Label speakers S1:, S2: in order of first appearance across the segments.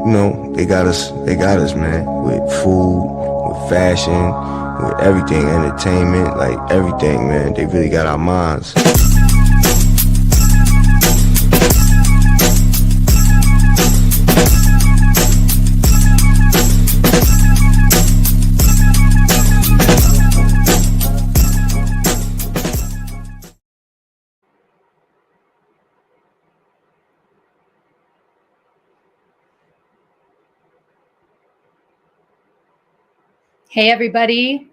S1: you know, they got us, man, with food, with fashion, with everything, entertainment, like everything, man. They really got our minds.
S2: Hey everybody,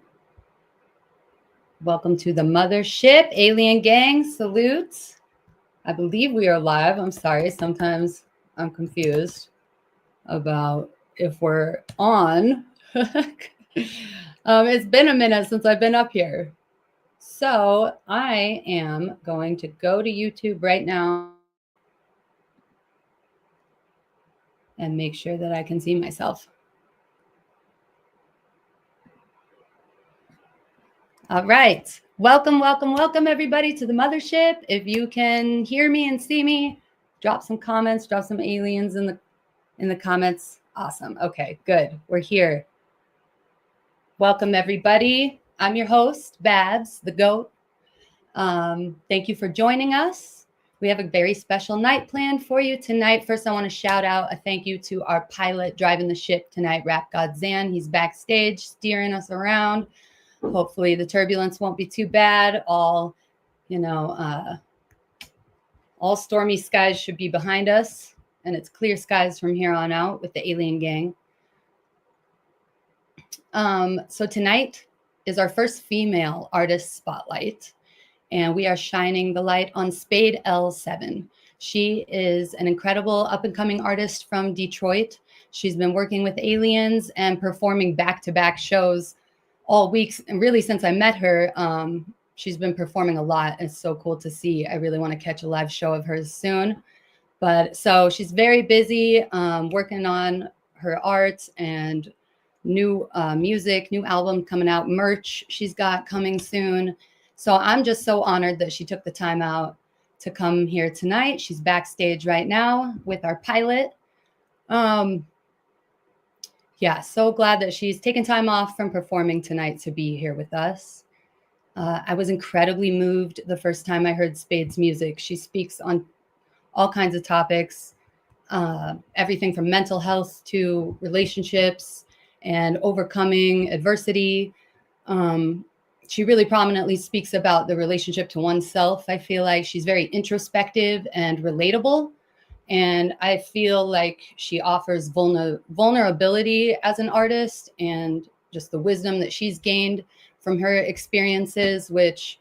S2: welcome to the Mothership Alien Gang. Salutes. I believe we are live. I'm sorry, sometimes I'm confused about if we're on. It's been a minute since I've been up here. So I am going to go to YouTube right now and make sure that I can see myself. All right. Welcome, everybody, to the Mothership. If you can hear me and see me, drop some comments, drop some aliens in the comments. Awesome. Okay, good. We're here. Welcome, everybody. I'm your host, Babs, the GOAT. Thank you for joining us. We have a very special night planned for you tonight. First, I want to shout out a thank you to our pilot driving the ship tonight, Rap God Zan. He's backstage steering us around. Hopefully the turbulence won't be too bad. All stormy skies should be behind us, and it's clear skies from here on out with the alien gang. So tonight is our first female artist spotlight, and we are shining the light on Spayd 07. She is an incredible up-and-coming artist from Detroit. She's been working with aliens and performing back-to-back shows all weeks, and really since I met her, she's been performing a lot. It's so cool to see. I really want to catch a live show of hers soon. But so she's very busy working on her art and new music, new album coming out, merch she's got coming soon. So I'm just so honored that she took the time out to come here tonight. She's backstage right now with our pilot. Yeah, so glad that she's taken time off from performing tonight to be here with us. I was incredibly moved the first time I heard Spayd's music. She speaks on all kinds of topics, everything from mental health to relationships and overcoming adversity. She really prominently speaks about the relationship to oneself. I feel like she's very introspective and relatable. And I feel like she offers vulnerability as an artist and just the wisdom that she's gained from her experiences, which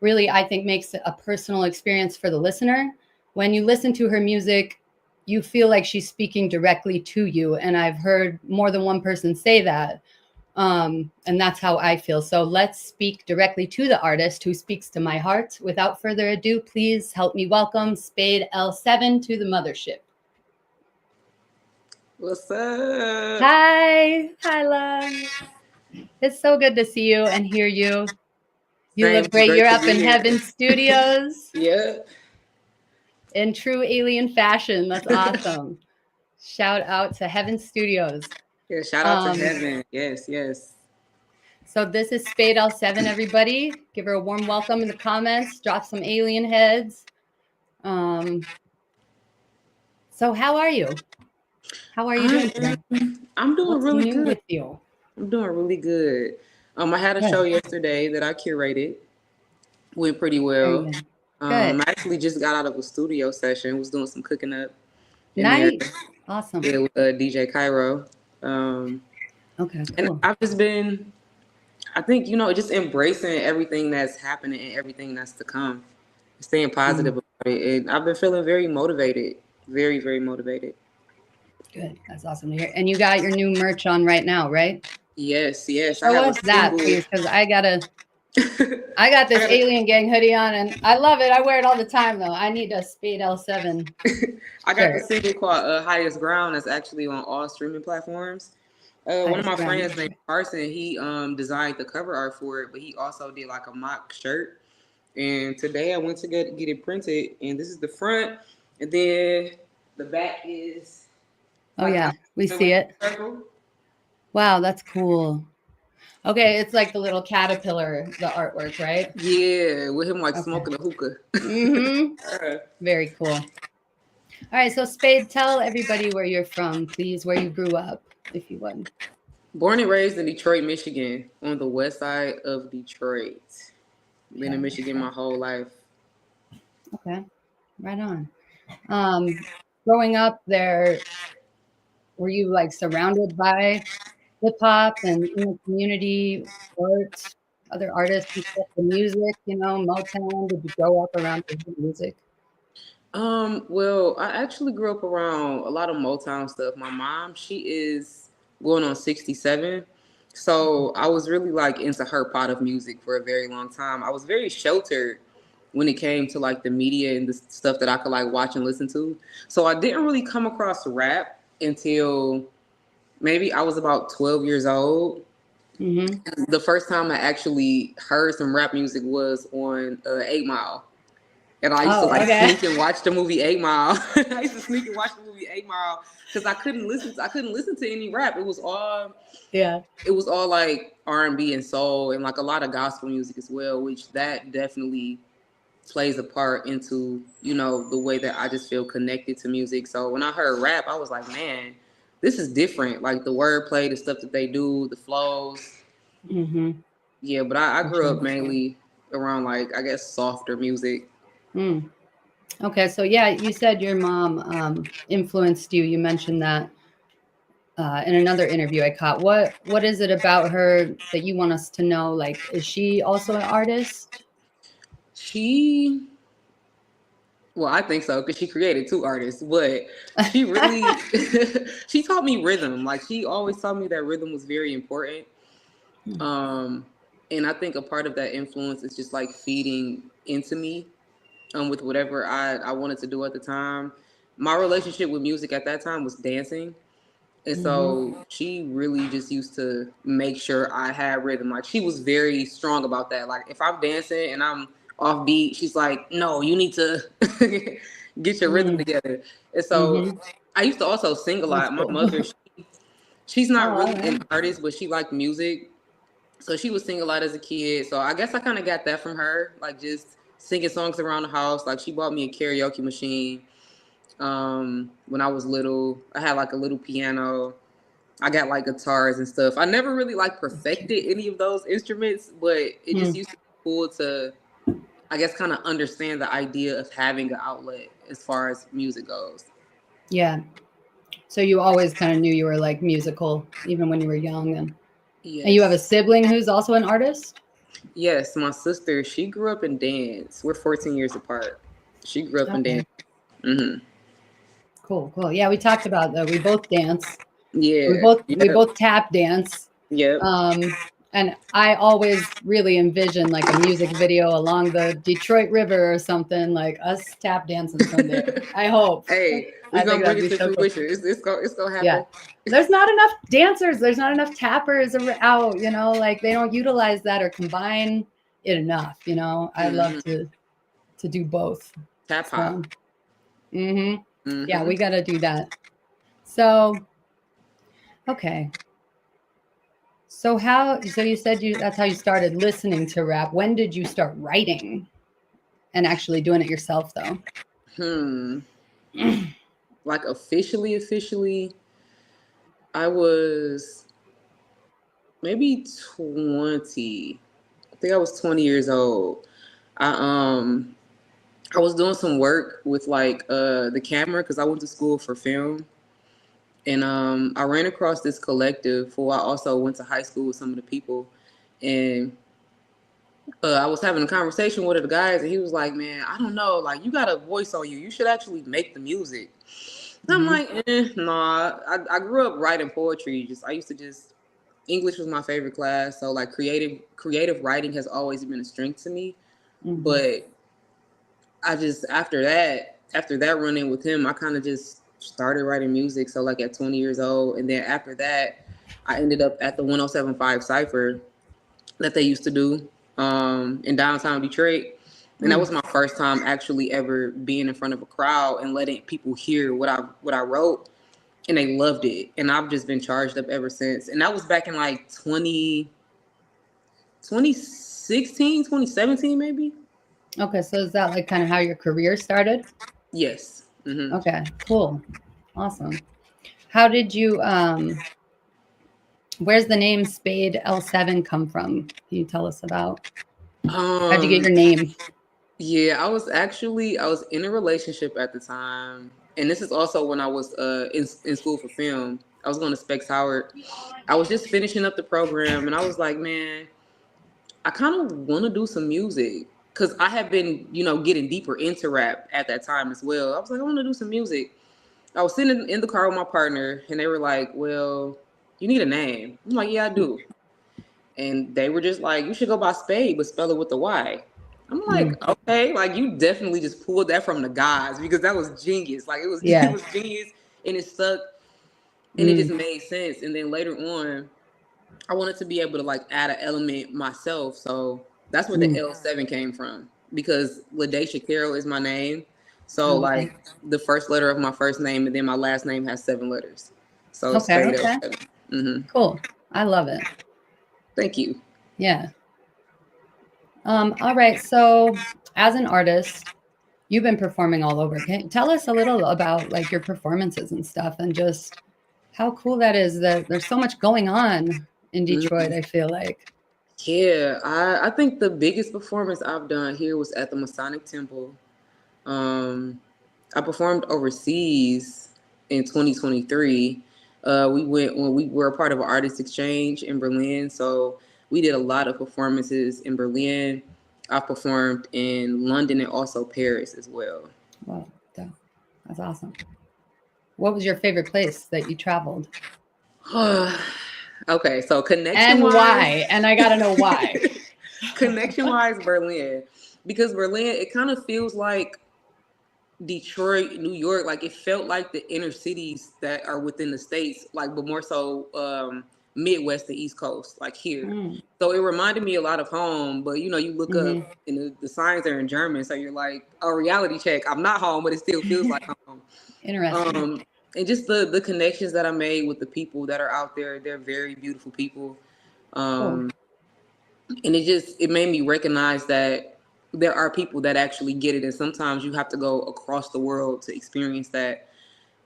S2: really, I think, makes it a personal experience for the listener. When you listen to her music, you feel like she's speaking directly to you. And I've heard more than one person say that. And that's how I feel. So let's speak directly to the artist who speaks to my heart. Without further ado, please help me welcome Spayd 07 to the Mothership.
S3: What's up?
S2: Hi, love. It's so good to see you and hear you. You look great. You're up in Heaven Studios.
S3: Yeah.
S2: In true alien fashion. That's awesome. Shout out to Heaven Studios.
S3: Yeah, shout out to Heaven. Yes.
S2: So this is Spayd 07, everybody. Give her a warm welcome in the comments. Drop some alien heads. So how are you? How are you doing today?
S3: I'm doing really good.
S2: With you?
S3: I'm doing really good. I had a show yesterday that I curated. Went pretty well. I actually just got out of a studio session. Was doing some cooking up.
S2: Nice. Awesome.
S3: Yeah, with DJ Cairo.
S2: Okay, cool.
S3: And I've just been, I think, just embracing everything that's happening and everything that's to come. Staying positive about it. And I've been feeling very motivated. Very, very motivated.
S2: Good. That's awesome to hear. And you got your new merch on right now, right?
S3: Yes.
S2: Show us that, please, because I got this Alien Gang hoodie on, and I love it. I wear it all the time, though. I need a Spayd 07.
S3: I got the single called Highest Ground. That's actually on all streaming platforms. One of my friends named Carson, he designed the cover art for it, but he also did like a mock shirt. And today I went to get it printed, and this is the front, and then the back is
S2: Oh yeah, we see it. Wow, that's cool. Okay, it's like the little caterpillar, the artwork, right?
S3: Yeah, with him like smoking a hookah.
S2: Very cool. All right, so Spayd, tell everybody where you're from, please, where you grew up, if you would.
S3: Born and raised in Detroit, Michigan, on the west side of Detroit. Been in Michigan my whole life.
S2: Okay, right on. Growing up there, were you like surrounded by hip hop and in the community, art, other artists and stuff, the music, you know, Motown? Did you grow up around the music?
S3: Well, I actually grew up around a lot of Motown stuff. My mom, she is going on 67. So I was really like into her pot of music for a very long time. I was very sheltered when it came to like the media and the stuff that I could like watch and listen to. So I didn't really come across rap until maybe I was about 12 years old. Mm-hmm. The first time I actually heard some rap music was on 8 Mile. And I used to sneak and watch the movie 8 Mile. I used to sneak and watch the movie 8 Mile because I couldn't listen to any rap. It was all like R&B and soul and like a lot of gospel music as well, which that definitely plays a part into, you know, the way that I just feel connected to music. So when I heard rap, I was like, man, this is different. Like the wordplay, the stuff that they do, the flows. Mm-hmm. Yeah, but I grew up mainly around like, I guess, softer music.
S2: Mm. Okay, so yeah, you said your mom influenced you. You mentioned that in another interview I caught. What is it about her that you want us to know? Like, is she also an artist?
S3: Well, I think so because she created 2 artists, but she really she taught me rhythm. Like she always taught me that rhythm was very important. And I think a part of that influence is just like feeding into me with whatever I wanted to do at the time. My relationship with music at that time was dancing. And so she really just used to make sure I had rhythm. Like she was very strong about that. Like if I'm dancing and I'm off beat, she's like, no, you need to get your rhythm together. And so I used to also sing a lot. My mother, she's not really an artist, but she liked music. So she would sing a lot as a kid. So I guess I kind of got that from her, like just singing songs around the house. Like she bought me a karaoke machine. When I was little, I had like a little piano. I got like guitars and stuff. I never really like perfected any of those instruments, but it just used to be cool to, I guess, kind of understand the idea of having an outlet as far as music goes.
S2: Yeah. So you always kind of knew you were like musical, even when you were young. And you have a sibling who's also an artist?
S3: Yes, my sister, she grew up in dance. We're 14 years apart. She grew up in dance. Mm-hmm.
S2: Cool. Yeah, we talked about that. We both dance.
S3: Yeah.
S2: We both tap dance.
S3: Yep.
S2: And I always really envision like a music video along the Detroit River or something, like us tap dancing someday. I hope.
S3: Hey, we're gonna bring it to fruition. It's gonna happen.
S2: Yeah. There's not enough dancers. There's not enough tappers out. You know, like they don't utilize that or combine it enough. You know, I love to do both.
S3: Tap hop.
S2: Yeah, we got to do that. So, okay. So you said that's how you started listening to rap. When did you start writing and actually doing it yourself though?
S3: Like officially, I was maybe 20. I think I was 20 years old. I was doing some work with like the camera because I went to school for film. And I ran across this collective for I also went to high school with some of the people. And I was having a conversation with the guys and he was like, man, I don't know, like you got a voice on you. You should actually make the music. I'm like, nah. I grew up writing poetry. English was my favorite class. So like creative writing has always been a strength to me. But I just, after that run-in with him, I kind of just started writing music. So like at 20 years old. And then after that, I ended up at the 107.5 Cypher that they used to do in downtown Detroit. And that was my first time actually ever being in front of a crowd and letting people hear what I wrote. and they loved it. And I've just been charged up ever since. And that was back in like 2016, 2017, maybe.
S2: Okay, so is that like kind of how your career started?
S3: Yes. Mm-hmm.
S2: Okay, cool. Awesome. How did you where's the name Spayd L7 come from? Can you tell us about how'd you get your name?
S3: Yeah, I was in a relationship at the time. And this is also when I was in school for film. I was going to Specs Howard. I was just finishing up the program, and I was like, man, I kind of want to do some music, because I have been, getting deeper into rap at that time as well. I was like, I want to do some music. I was sitting in the car with my partner, and they were like, well, you need a name. I'm like, yeah, I do. And they were just like, you should go by Spayd, but spell it with the Y. I'm like, okay, like you definitely just pulled that from the gods, because that was genius. Like it was genius, and it stuck, and it just made sense. And then later on, I wanted to be able to like add an element myself. So that's where the L7 came from, because LaDaisha Carroll is my name. So like the first letter of my first name, and then my last name has 7 letters. So Spayd L7. Mm-hmm.
S2: Cool. I love it.
S3: Thank you.
S2: Yeah. All right. So as an artist, you've been performing all over. Can you tell us a little about like your performances and stuff, and just how cool that is that there's so much going on in Detroit, I feel like.
S3: Yeah, I think the biggest performance I've done here was at the Masonic Temple. I performed overseas in 2023. We went when we were a part of an artist exchange in Berlin. So we did a lot of performances in Berlin. I performed in London and also Paris as well.
S2: Wow, that's awesome. What was your favorite place that you traveled?
S3: Okay, so connection-wise,
S2: and why? And I gotta know why.
S3: Connection-wise, Berlin, because Berlin, it kind of feels like Detroit, New York. Like it felt like the inner cities that are within the states, like, but more so Midwest and East Coast, like here. So it reminded me a lot of home. But you look up and the signs are in German, so you're like, a reality check. I'm not home, but it still feels like home.
S2: Interesting.
S3: And just the connections that I made with the people that are out there, they're very beautiful people. Cool. And it made me recognize that there are people that actually get it. And sometimes you have to go across the world to experience that.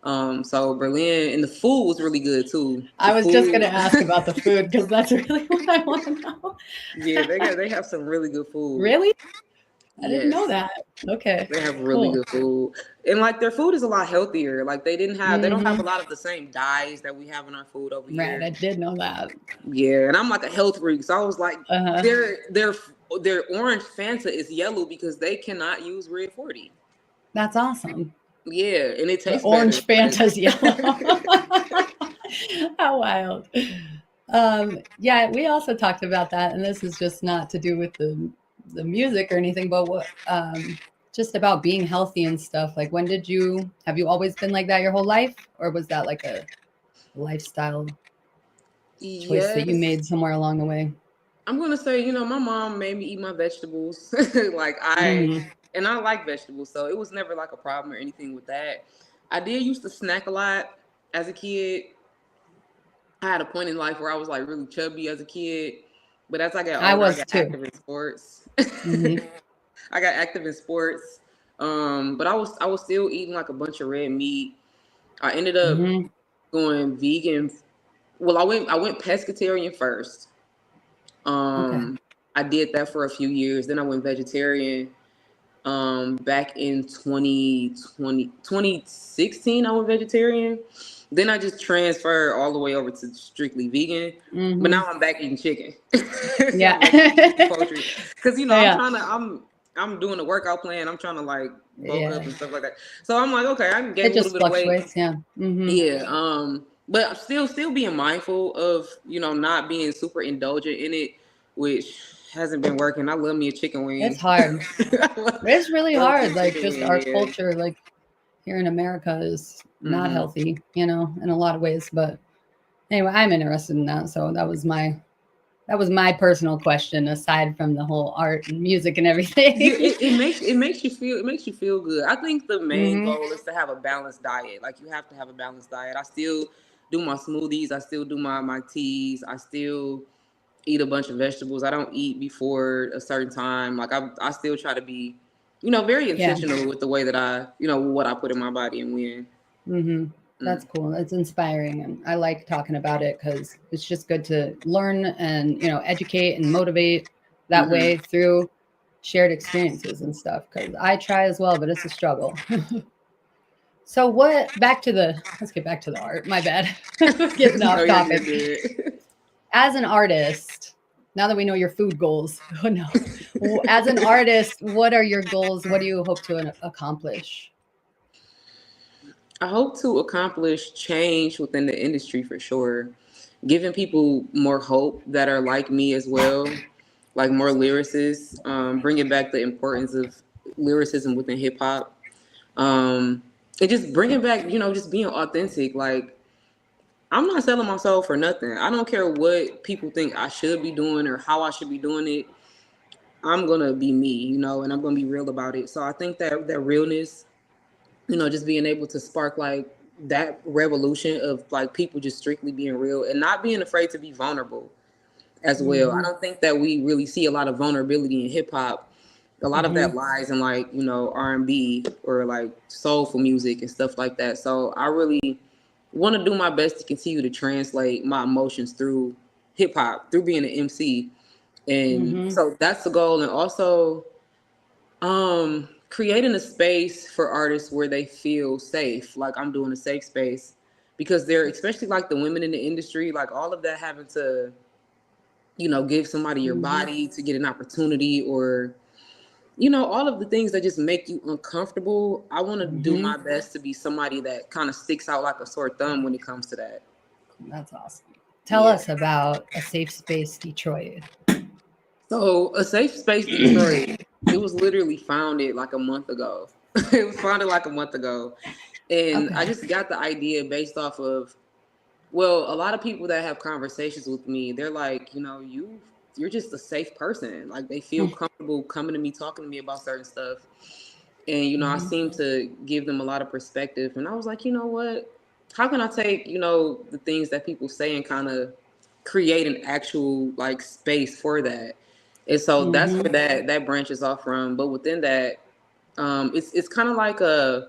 S3: So Berlin, and the food was really good too.
S2: I was just going to ask about the food, because that's really what I want to know.
S3: Yeah, they have some really good food.
S2: Really? I didn't know that. Okay.
S3: They have really good food. And like their food is a lot healthier. Like they don't have a lot of the same dyes that we have in our food over here.
S2: Right, I did know that.
S3: Yeah, and I'm like a health freak, so I was like, their orange Fanta is yellow because they cannot use red 40.
S2: That's awesome.
S3: Yeah, and it tastes
S2: orange
S3: better.
S2: Fanta's yellow. How wild. Yeah, we also talked about that, and this is just not to do with the music or anything, but what just about being healthy and stuff. Like, have you always been like that your whole life, or was that like a lifestyle choice that you made somewhere along the way?
S3: I'm gonna say, my mom made me eat my vegetables. Like and I like vegetables, so it was never like a problem or anything with that. I did used to snack a lot as a kid. I had a point in life where I was like really chubby as a kid, but as I got older, I got active in sports. I got active in sports, but I was still eating like a bunch of red meat. I ended up going vegan. Well, I went pescatarian first. I did that for a few years. Then I went vegetarian. Back in 2016, I went vegetarian. Then I just transferred all the way over to strictly vegan. But now I'm back eating chicken.
S2: Yeah.
S3: Poultry. Because I'm doing a workout plan. I'm trying to like bulk up and stuff like that. So I'm like, okay, I can gain a little bit of weight. Yeah. But I'm still being mindful of, not being super indulgent in it, which hasn't been working. I love me a chicken wing.
S2: It's hard. It's really hard. Like just our culture, like here in America, is not healthy, in a lot of ways. But anyway, I'm interested in that. So that was my That was my personal question, aside from the whole art and music and everything.
S3: It makes you feel good. I think the main
S2: Mm-hmm.
S3: goal is to have a balanced diet. Like you have to have a balanced diet. I still do my smoothies. I still do my teas. I still eat a bunch of vegetables. I don't eat before a certain time. Like I still try to be, very
S2: Yeah.
S3: intentional with the way that I, what I put in my body and when.
S2: Mm-hmm. That's cool. It's inspiring, and I like talking about it because it's just good to learn and educate and motivate that
S3: Mm-hmm.
S2: way through shared experiences and stuff. Because I try as well, but it's a struggle. So let's get back to the art. My bad. Getting
S3: No,
S2: off
S3: you're
S2: topic.
S3: good.
S2: As an artist, now that we know your food goals, oh no. As an artist, what are your goals? What do you hope to accomplish?
S3: I hope to accomplish change within the industry for sure, giving people more hope that are like me as well, like more lyricists, bringing back the importance of lyricism within hip hop, and just bringing back, just being authentic. Like I'm not selling my soul for nothing. I don't care what people think I should be doing or how I should be doing it. I'm gonna be me, and I'm gonna be real about it. So I think that realness, just being able to spark like that revolution of like people just strictly being real and not being afraid to be vulnerable as well. I
S2: Mm-hmm.
S3: don't think that we really see a lot of vulnerability in hip hop. A lot of
S2: Mm-hmm.
S3: that lies in like, R&B or like soulful music and stuff like that. So I really want to do my best to continue to translate my emotions through hip hop, through being an MC. And
S2: Mm-hmm.
S3: so that's the goal. And also creating a space for artists where they feel safe, like I'm doing a safe space, because they're, especially like the women in the industry, like all of that having to, give somebody your
S2: Mm-hmm.
S3: body to get an opportunity, or all of the things that just make you uncomfortable. I want to do
S2: Mm-hmm.
S3: my best to be somebody that kind of sticks out like a sore thumb when it comes to that.
S2: That's awesome. Tell
S3: Yeah.
S2: us about a safe space Detroit.
S3: So a safe space Detroit, it was literally founded like a month ago. It was founded like a month ago. And I
S2: Okay.
S3: just got the idea based off of, well, a lot of people that have conversations with me, they're like, you're just a safe person. Like they feel comfortable coming to me, talking to me about certain stuff. And, I
S2: Mm-hmm.
S3: seem to give them a lot of perspective. And I was like, you know what? How can I take, the things that people say and kind of create an actual like space for that? And so that's
S2: Mm-hmm.
S3: where that branches off from. But within that, it's kind of like a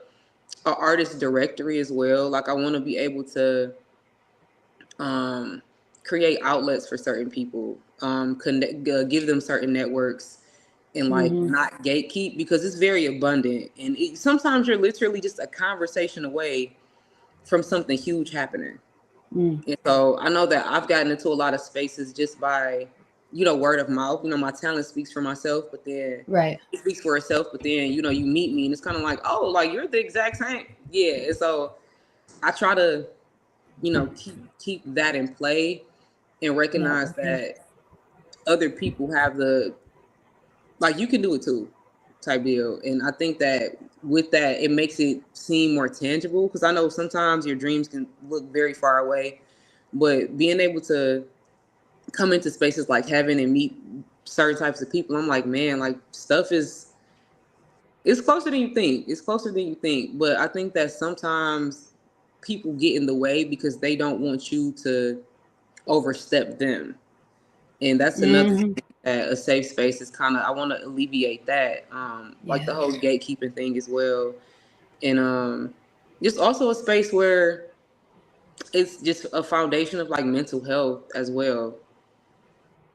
S3: artist directory as well. Like I want to be able to um, create outlets for certain people, connect, give them certain networks, and like
S2: Mm-hmm.
S3: not gatekeep, because it's very abundant. And sometimes you're literally just a conversation away from something huge happening.
S2: Mm.
S3: And so I know that I've gotten into a lot of spaces just by, word of mouth. My talent speaks for myself, but then
S2: Right.
S3: it speaks for itself. But then, you meet me and it's kind of like, oh, like you're the exact same. Yeah. And so I try to, keep that in play and
S2: Yeah.
S3: recognize that other people have the, like, you can do it too type deal. And I think that with that, it makes it seem more tangible, because I know sometimes your dreams can look very far away, but being able to come into spaces like heaven and meet certain types of people, I'm like, man, like stuff is, it's closer than you think. It's closer than you think. But I think that sometimes people get in the way because they don't want you to overstep them. And that's another
S2: Mm-hmm.
S3: thing that a safe space is kind of, I want to alleviate that, like the
S2: Yeah.
S3: whole gatekeeping thing as well. And just also a space where it's just a foundation of like mental health as well,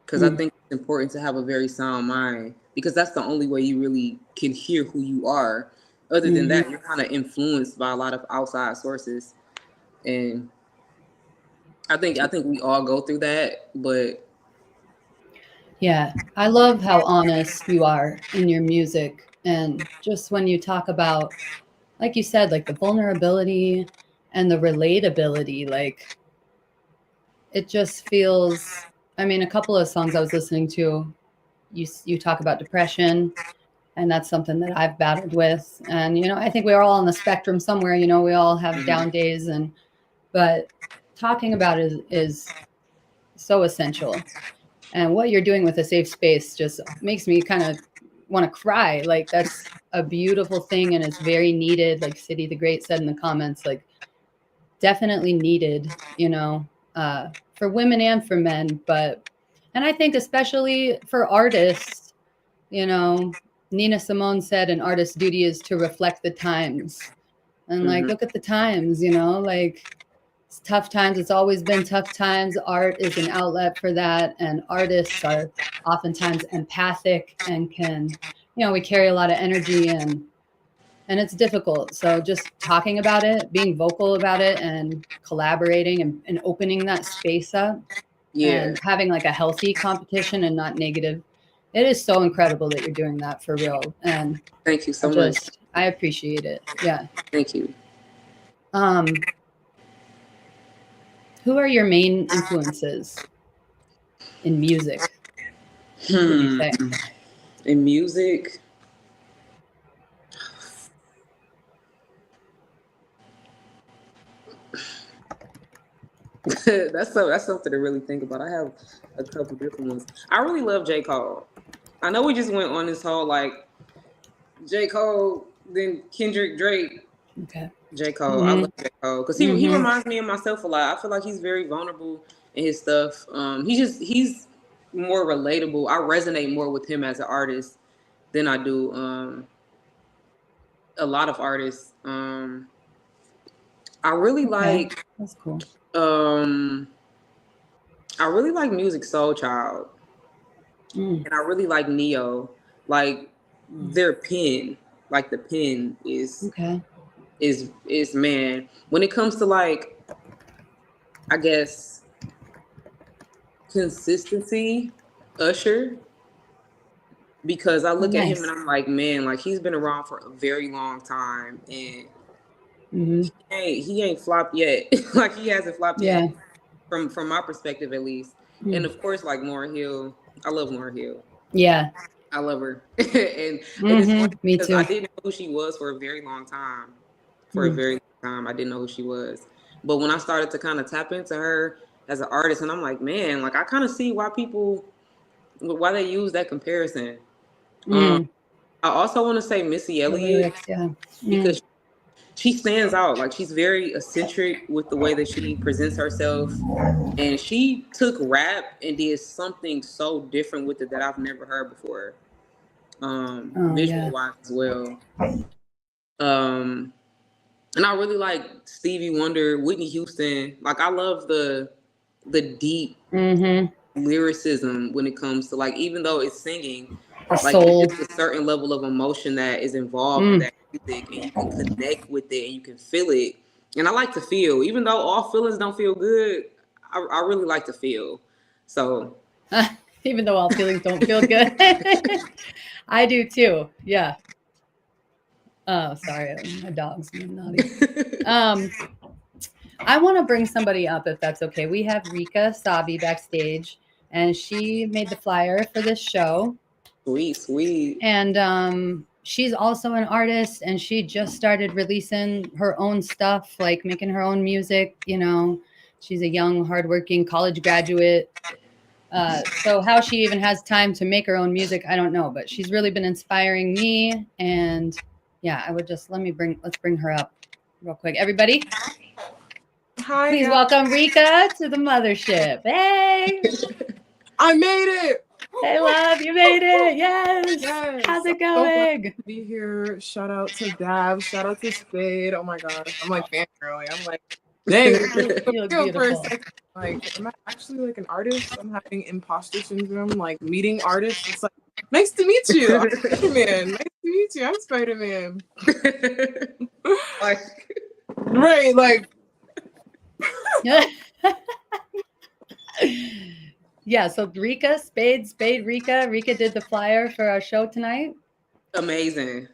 S3: because I
S2: Mm.
S3: think it's important to have a very sound mind, because that's the only way you really can hear who you are. Other than
S2: Mm-hmm.
S3: that, you're kind of influenced by a lot of outside sources. And I think we all go through that, but
S2: Yeah. I love how honest you are in your music. And just when you talk about, like you said, like the vulnerability and the relatability, like it just feels, I mean, a couple of songs I was listening to, you talk about depression, and that's something that I've battled with. And I think we're all on the spectrum somewhere. We all have down days, but talking about it is so essential. And what you're doing with a safe space just makes me kind of want to cry. Like, that's a beautiful thing, and it's very needed. Like City the Great said in the comments, like, definitely needed, you know, for women and for men. And I think especially for artists, you know, Nina Simone said an artist's duty is to reflect the times. And like, look at the times, you know, like, it's tough times. It's always been tough times. Art is an outlet for that. And artists are oftentimes empathic and can, you know, we carry a lot of energy and it's difficult. So just talking about it, being vocal about it, and collaborating and opening that space up, and having like a healthy competition and not negative. It is so incredible that you're doing that, for real. And
S3: thank you so much.
S2: I appreciate it. Yeah.
S3: Thank you.
S2: Who are your main influences in music?
S3: In music, that's something to really think about. I have a couple different ones. I really love J. Cole. I know we just went on this whole like J. Cole, then Kendrick, Drake.
S2: Okay.
S3: J. Cole. I love J. Cole because he reminds me of myself a lot. I feel like he's very vulnerable in his stuff. He's more relatable. I resonate more with him as an artist than I do a lot of artists. I really like.
S2: That's cool.
S3: I really like Music Soul Child, and I really like Neo. Like their pen, like the pen is man. When it comes to like, I guess consistency, Usher. Because I look at him and I'm like, man, like he's been around for a very long time, and he ain't flopped yet. Like he hasn't flopped yet, from my perspective at least. And of course, like Lauryn Hill, I love Lauryn Hill.
S2: Yeah,
S3: I love her, and it's funny
S2: me too.
S3: I didn't know who she was for a very long time. For a very long time, I didn't know who she was. But when I started to kind of tap into her as an artist, and I'm like, man, like I kind of see why they use that comparison. I also want to say Missy Elliott, because she stands out. Like she's very eccentric with the way that she presents herself, and she took rap and did something so different with it that I've never heard before, visual wise as well. And I really like Stevie Wonder, Whitney Houston. Like I love the deep lyricism when it comes to like, even though it's singing, like it's a certain level of emotion that is involved in that music, and you can connect with it and you can feel it. And I like to feel, even though all feelings don't feel good, I really like to feel. So
S2: even though all feelings don't feel good, I do too. Yeah. Oh, sorry, my dog's being naughty. I want to bring somebody up if that's okay. We have Rica Sabii backstage, and she made the flyer for this show.
S3: Sweet.
S2: And she's also an artist, and she just started releasing her own stuff, like making her own music. You know, she's a young, hardworking college graduate. So how she even has time to make her own music, I don't know. But she's really been inspiring me. And yeah, I would just let's bring her up real quick. Everybody.
S4: Hi.
S2: Please welcome Rica to the Mothership. Hey.
S4: I made it.
S2: Hey, love, you made it. Yes. How's it going?
S4: To be here. Shout out to Dab. Shout out to Spayd. Oh my gosh. I'm like fangirling. I'm like, dang.
S2: You look beautiful.
S4: Like, am I actually like an artist? I'm having imposter syndrome. Like meeting artists. It's like, nice to meet you. I'm Spider-Man. Nice to meet you. I'm Spider-Man. Right. Like.
S2: Yeah, so Rica, Spayd, Rica. Rica did the flyer for our show tonight.
S3: Amazing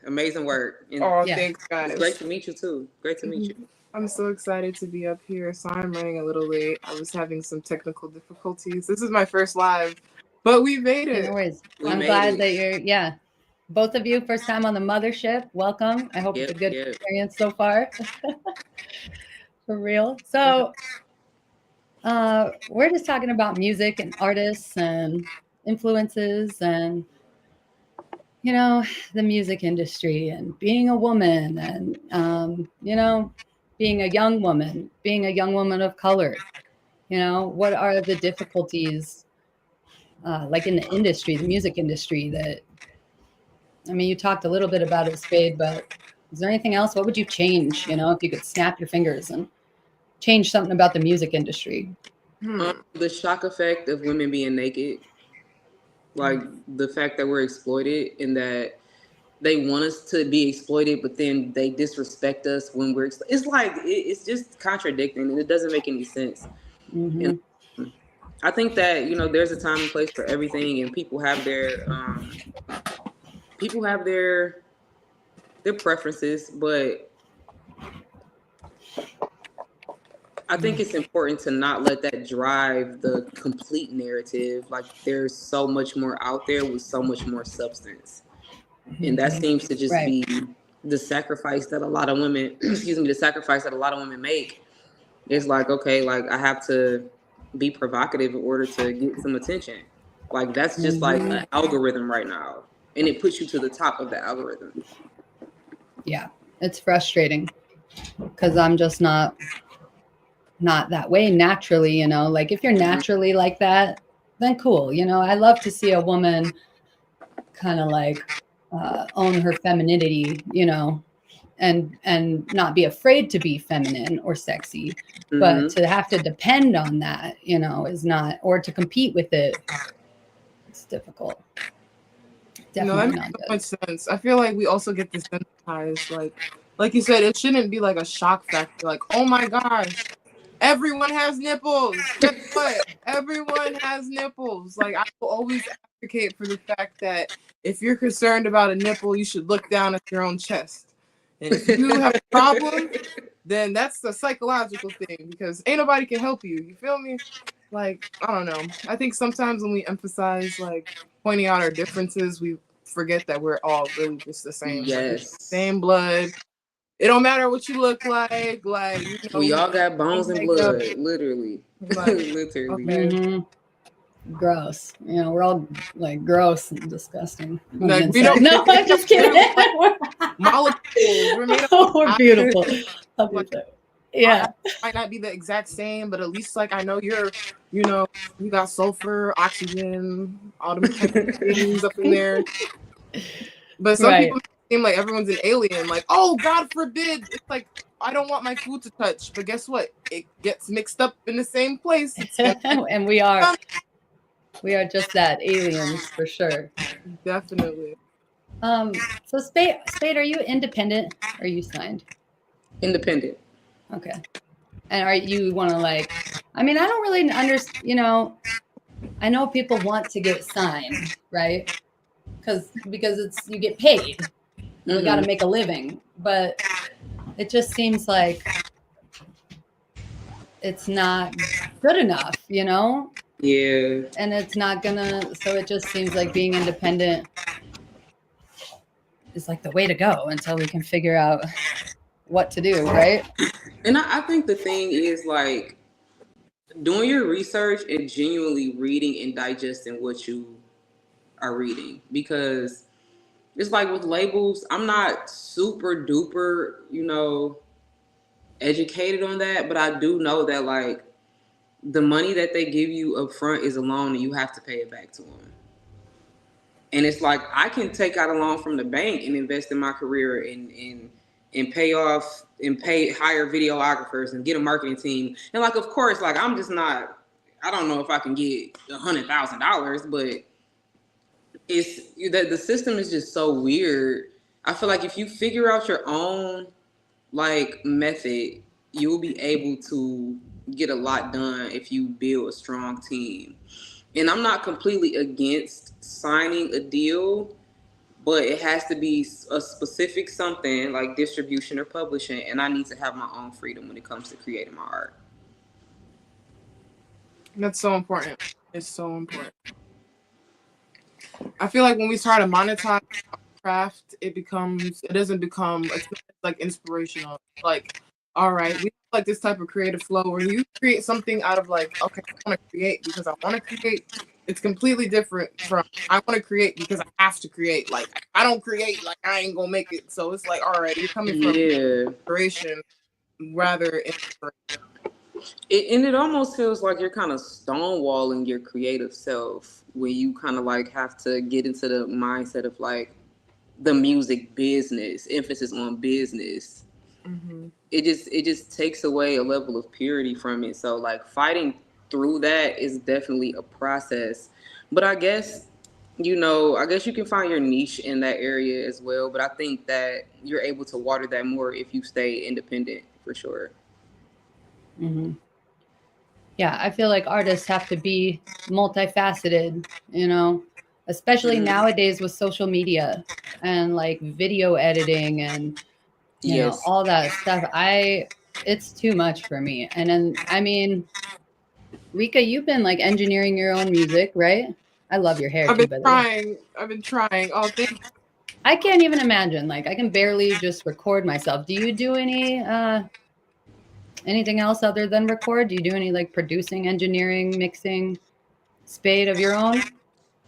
S3: work. And
S4: thanks, guys.
S3: It's great to meet you too. Great to meet you.
S4: I'm so excited to be up here. Sorry I'm running a little late. I was having some technical difficulties. This is my first live, but we made it.
S2: No worries. I'm glad that you're, both of you, first time on the Mothership. Welcome. I hope it's a good experience so far. For real. So we're just talking about music and artists and influences and, you know, the music industry and being a woman and, you know, being a young woman of color. You know, what are the difficulties, like in the industry, the music industry that, I mean, you talked a little bit about it, Spayd, but is there anything else? What would you change, you know, if you could snap your fingers and change something about the music industry?
S3: The shock effect of women being naked, like the fact that we're exploited and that they want us to be exploited, but then they disrespect us when we're. It's like it's just contradicting, and it doesn't make any sense.
S2: Mm-hmm.
S3: And I think that there's a time and place for everything, and people have their preferences, but I think it's important to not let that drive the complete narrative. Like there's so much more out there with so much more substance. And that seems to just
S2: Right.
S3: be the sacrifice that a lot of women, the sacrifice that a lot of women make. It's like, okay, like I have to be provocative in order to get some attention. Like that's just like an algorithm right now. And it puts you to the top of the algorithm.
S2: Yeah, it's frustrating because I'm just not that way naturally, you know. Like if you're naturally like that, then cool. You know, I love to see a woman kind of like own her femininity, you know, and not be afraid to be feminine or sexy. But to have to depend on that, you know, is not, or to compete with it, it's difficult. Definitely
S4: That makes so much sense. I feel like we also get desensitized. Like you said, it shouldn't be like a shock factor. Like, oh my gosh, everyone has nipples. Guess what? Everyone has nipples. Like, I will always advocate for the fact that if you're concerned about a nipple, you should look down at your own chest. And if you have a problem, then that's a psychological thing because ain't nobody can help you. You feel me? Like, I don't know. I think sometimes when we emphasize like pointing out our differences, we forget that we're all really just the same.
S3: Yes.
S4: Like, same blood. It don't matter what you look like. Like, you know,
S3: we all got bones and blood, literally.
S4: Like,
S3: literally.
S4: Okay.
S2: Gross. You know, we're all like gross and disgusting.
S4: Like, we don't.
S2: No, I'm just kidding.
S4: Molecules. We're made
S2: of we're beautiful.
S4: Like,
S2: yeah.
S4: Might not be the exact same, but at least like I know you got sulfur, oxygen, all them things up in there. But some people seem like everyone's an alien. Like, oh, God forbid. It's like, I don't want my food to touch. But guess what? It gets mixed up in the same place.
S2: And we are just that, aliens for sure.
S4: Definitely.
S2: So Spayd, are you independent or are you signed?
S3: Independent.
S2: Okay. And are you want to like, I mean, I don't really understand, you know, I know people want to get signed, right? Because it's, you get paid. We got to make a living, but it just seems like it's not good enough, you know?
S3: Yeah.
S2: And it's not gonna, so it just seems like being independent is like the way to go until we can figure out what to do, right?
S3: And I think the thing is like doing your research and genuinely reading and digesting what you are reading, because it's like with labels, I'm not super duper, educated on that, but I do know that like the money that they give you up front is a loan and you have to pay it back to them. And it's like I can take out a loan from the bank and invest in my career and pay off and hire videographers and get a marketing team. And like, of course, like I'm just not, I don't know if I can get $100,000, but it's that the system is just so weird. I feel like if you figure out your own like method, you'll be able to get a lot done if you build a strong team. And I'm not completely against signing a deal, but it has to be a specific something like distribution or publishing, and I need to have my own freedom when it comes to creating my art.
S4: That's so important. It's so important. I feel like when we try to monetize our craft, it doesn't become like inspirational. Like, all right, we have like this type of creative flow where you create something out of like, okay, I want to create because I want to create. It's completely different from I want to create because I have to create. Like, if I don't create, like, I ain't gonna make it. So it's like, all right, you're coming from inspiration rather
S3: and it almost feels like you're kind of stonewalling your creative self when you kind of like have to get into the mindset of like the music business, emphasis on business. It just takes away a level of purity from it. So like fighting through that is definitely a process. But I guess you can find your niche in that area as well. But I think that you're able to water that more if you stay independent, for sure.
S2: Yeah, I feel like artists have to be multifaceted, especially nowadays with social media and like video editing and all that stuff. It's too much for me. And then, I mean, Rica, you've been like engineering your own music, right? I love your hair
S4: I've
S2: too,
S4: been
S2: by the way.
S4: I've been trying. Oh, thank you.
S2: I can't even imagine. Like, I can barely just record myself. Do you do anything else other than record? Do you do any like producing, engineering, mixing, Spayd of your own?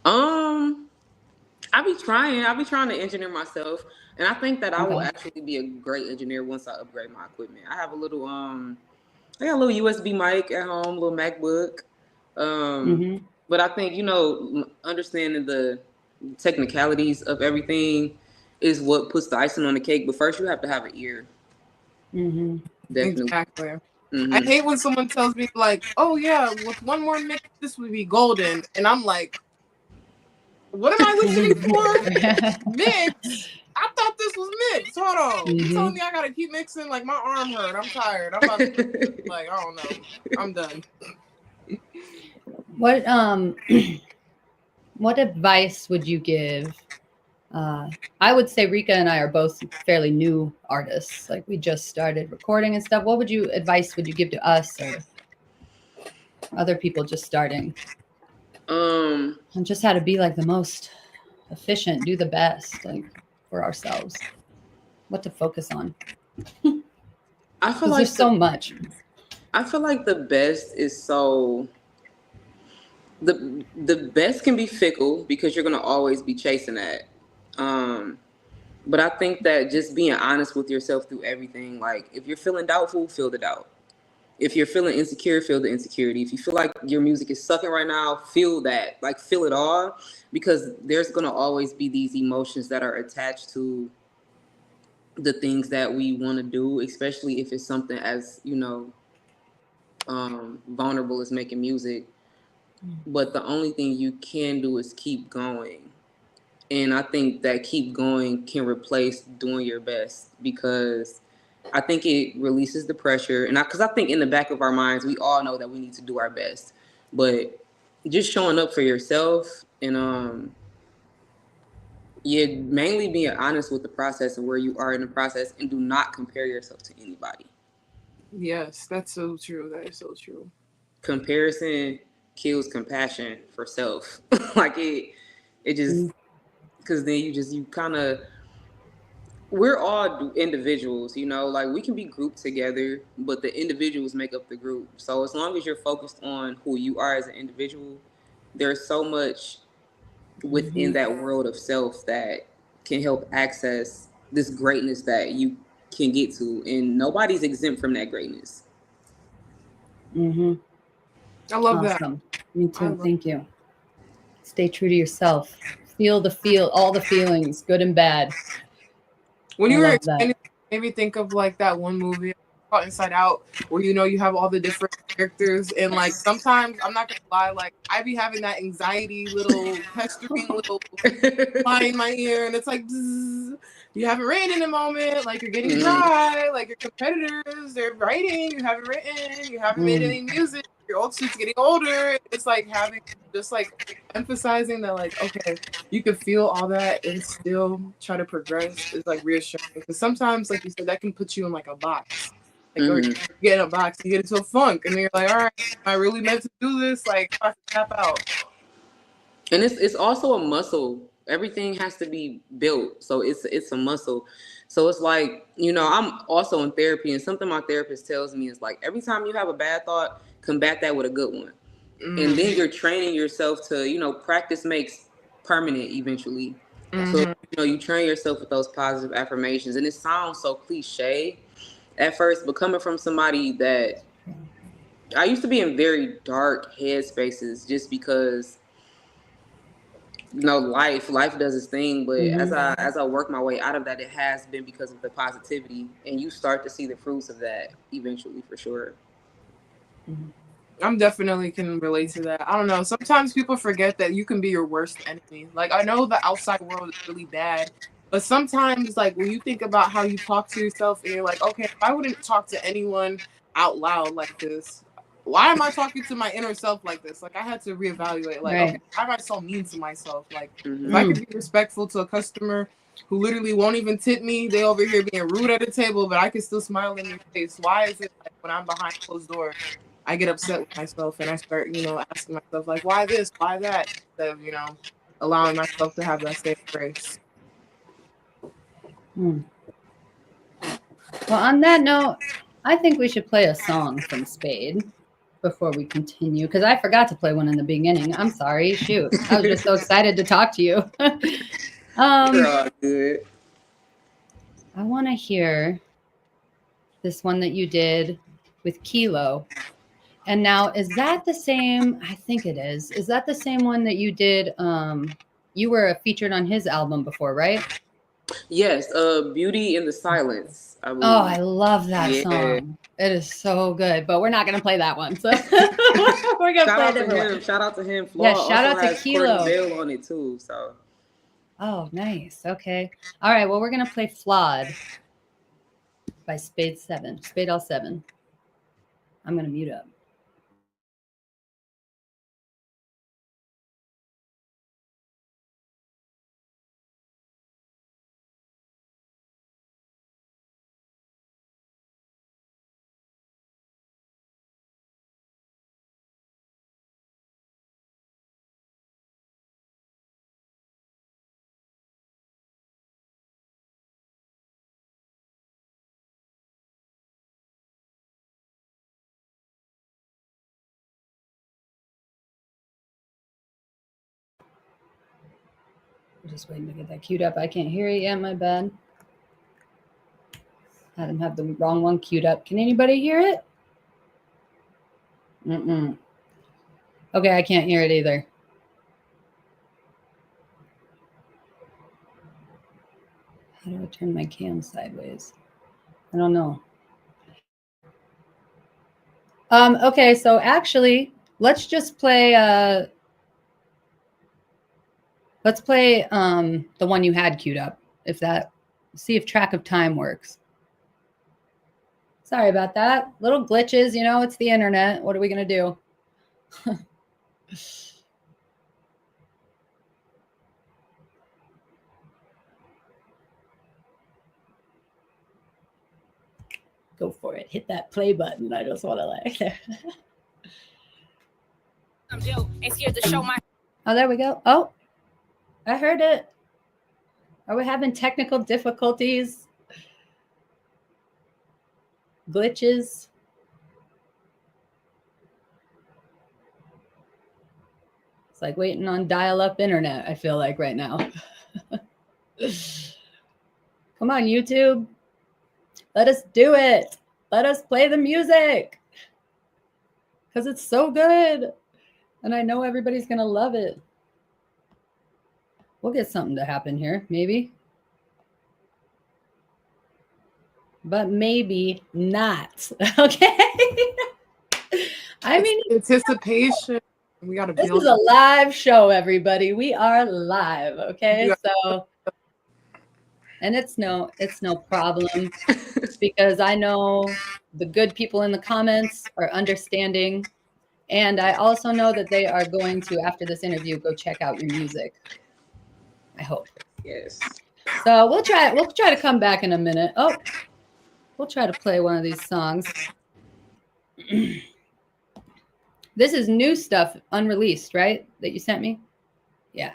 S3: I be trying to engineer myself, and I think that I will actually be a great engineer once I upgrade my equipment. I have a little I got a little USB mic at home, a little MacBook. But I think understanding the technicalities of everything is what puts the icing on the cake. But first, you have to have an ear. Definitely.
S4: Exactly. I hate when someone tells me like, "Oh yeah, with one more mix, this would be golden," and I'm like, "What am I listening for? Mix? I thought this was mix. Hold on, you telling me I gotta keep mixing? Like my arm hurt. I'm tired. I'm about to, like I don't know. I'm done."
S2: What advice would you give? I would say Rica and I are both fairly new artists. Like we just started recording and stuff. What advice would you give to us or other people just starting? And just how to be like the most efficient, do the best, like for ourselves. What to focus on.
S3: I feel like
S2: there's so much.
S3: I feel like the best is so. The best can be fickle because you're gonna always be chasing that. But I think that just being honest with yourself through everything, like if you're feeling doubtful, feel the doubt. If you're feeling insecure, feel the insecurity. If you feel like your music is sucking right now, feel that, like feel it all, because there's gonna always be these emotions that are attached to the things that we want to do, especially if it's something as vulnerable as making music. But the only thing you can do is keep going. And I think that keep going can replace doing your best, because I think it releases the pressure. And because I think in the back of our minds, we all know that we need to do our best. But just showing up for yourself and mainly being honest with the process and where you are in the process, and do not compare yourself to anybody.
S4: Yes, that's so true. That is so true.
S3: Comparison kills compassion for self. Like it just, because then you kind of, we're all individuals, like we can be grouped together, but the individuals make up the group. So as long as you're focused on who you are as an individual, there's so much within that world of self that can help access this greatness that you can get to, and nobody's exempt from that greatness.
S4: I love that.
S2: Me too. Thank you. Stay true to yourself. Feel all the feelings, good and bad.
S4: When you were explaining, made me think of like that one movie called Inside Out, where you have all the different characters, and like sometimes, I'm not gonna lie, like I be having that anxiety little pestering little fly in my ear, and it's like bzz, you haven't written in a moment, like you're getting dry, like your competitors, they're writing, you haven't written, you haven't made any music, your old suit's getting older. It's like having just like emphasizing that, like, okay, you can feel all that and still try to progress is like reassuring, because sometimes, like you said, that can put you in like a box. Like, or you get in a box, you get into a funk, and then you're like, all right, am I really meant to do this? Like, I have to tap out.
S3: And it's also a muscle. Everything has to be built, so it's a muscle. So it's like, you know, I'm also in therapy, and something my therapist tells me is like, every time you have a bad thought, combat that with a good one. And then you're training yourself to, you know, practice makes permanent eventually. So, you know, you train yourself with those positive affirmations. And it sounds so cliche at first, but coming from somebody that I used to be in very dark headspaces just because, you know, life does its thing. But as I work my way out of that, it has been because of the positivity, and you start to see the fruits of that eventually, for sure.
S4: I'm definitely can relate to that. I don't know. Sometimes people forget that you can be your worst enemy. Like, I know the outside world is really bad, but sometimes, like, when you think about how you talk to yourself and you're like, okay, if I wouldn't talk to anyone out loud like this, why am I talking to my inner self like this? Like, I had to reevaluate, like, okay, why am I so mean to myself? Like, if I could be respectful to a customer who literally won't even tip me, they over here being rude at the table, but I can still smile in their face. Why is it like when I'm behind closed doors, I get upset with myself and I start, you know, asking myself, like, why this, why that, instead of, you know, allowing myself to have that safe grace.
S2: Well, on that note, I think we should play a song from Spayd before we continue, because I forgot to play one in the beginning. I'm sorry. Shoot. I was just so excited to talk to you.
S3: You're all good.
S2: I want to hear this one that you did with Kilo. And now, is that the same? I think it is. Is that the same one that you did? You were featured on his album before, right?
S3: Yes, Beauty in the Silence, I believe.
S2: Oh, I love that song. It is so good, but we're not going to play that one. So we're going to play a different one.
S3: Shout out to him.
S2: Yeah, shout out to Kilo.
S3: Bell on it too, so.
S2: Oh, nice. Okay. All right, well, we're going to play Flawed by Spayd07. I'm going to mute up. I'm just waiting to get that queued up. I can't hear it yet. My bad. Had him have the wrong one queued up. Can anybody hear it? Okay, I can't hear it either. How do I turn my cam sideways? I don't know. Okay, so actually, let's just play the one you had queued up. See if Track of Time works. Sorry about that. Little glitches, you know, it's the internet. What are we gonna do? Go for it. Hit that play button. I just want to like. Oh, there we go. Oh, I heard it. Are we having technical difficulties? Glitches? It's like waiting on dial-up internet, I feel like right now. Come on, YouTube. Let us do it. Let us play the music. Because it's so good. And I know everybody's going to love it. We'll get something to happen here, maybe. But maybe not. Okay? I mean,
S4: anticipation. We got to
S2: This is a live show, everybody. We are live, okay?
S4: Yeah.
S2: So, and it's no problem because I know the good people in the comments are understanding. And I also know that they are going to, after this interview, go check out your music. I hope.
S3: Yes.
S2: So we'll try to come back in a minute. Oh, we'll try to play one of these songs. This is new stuff, unreleased, right? That you sent me? Yeah.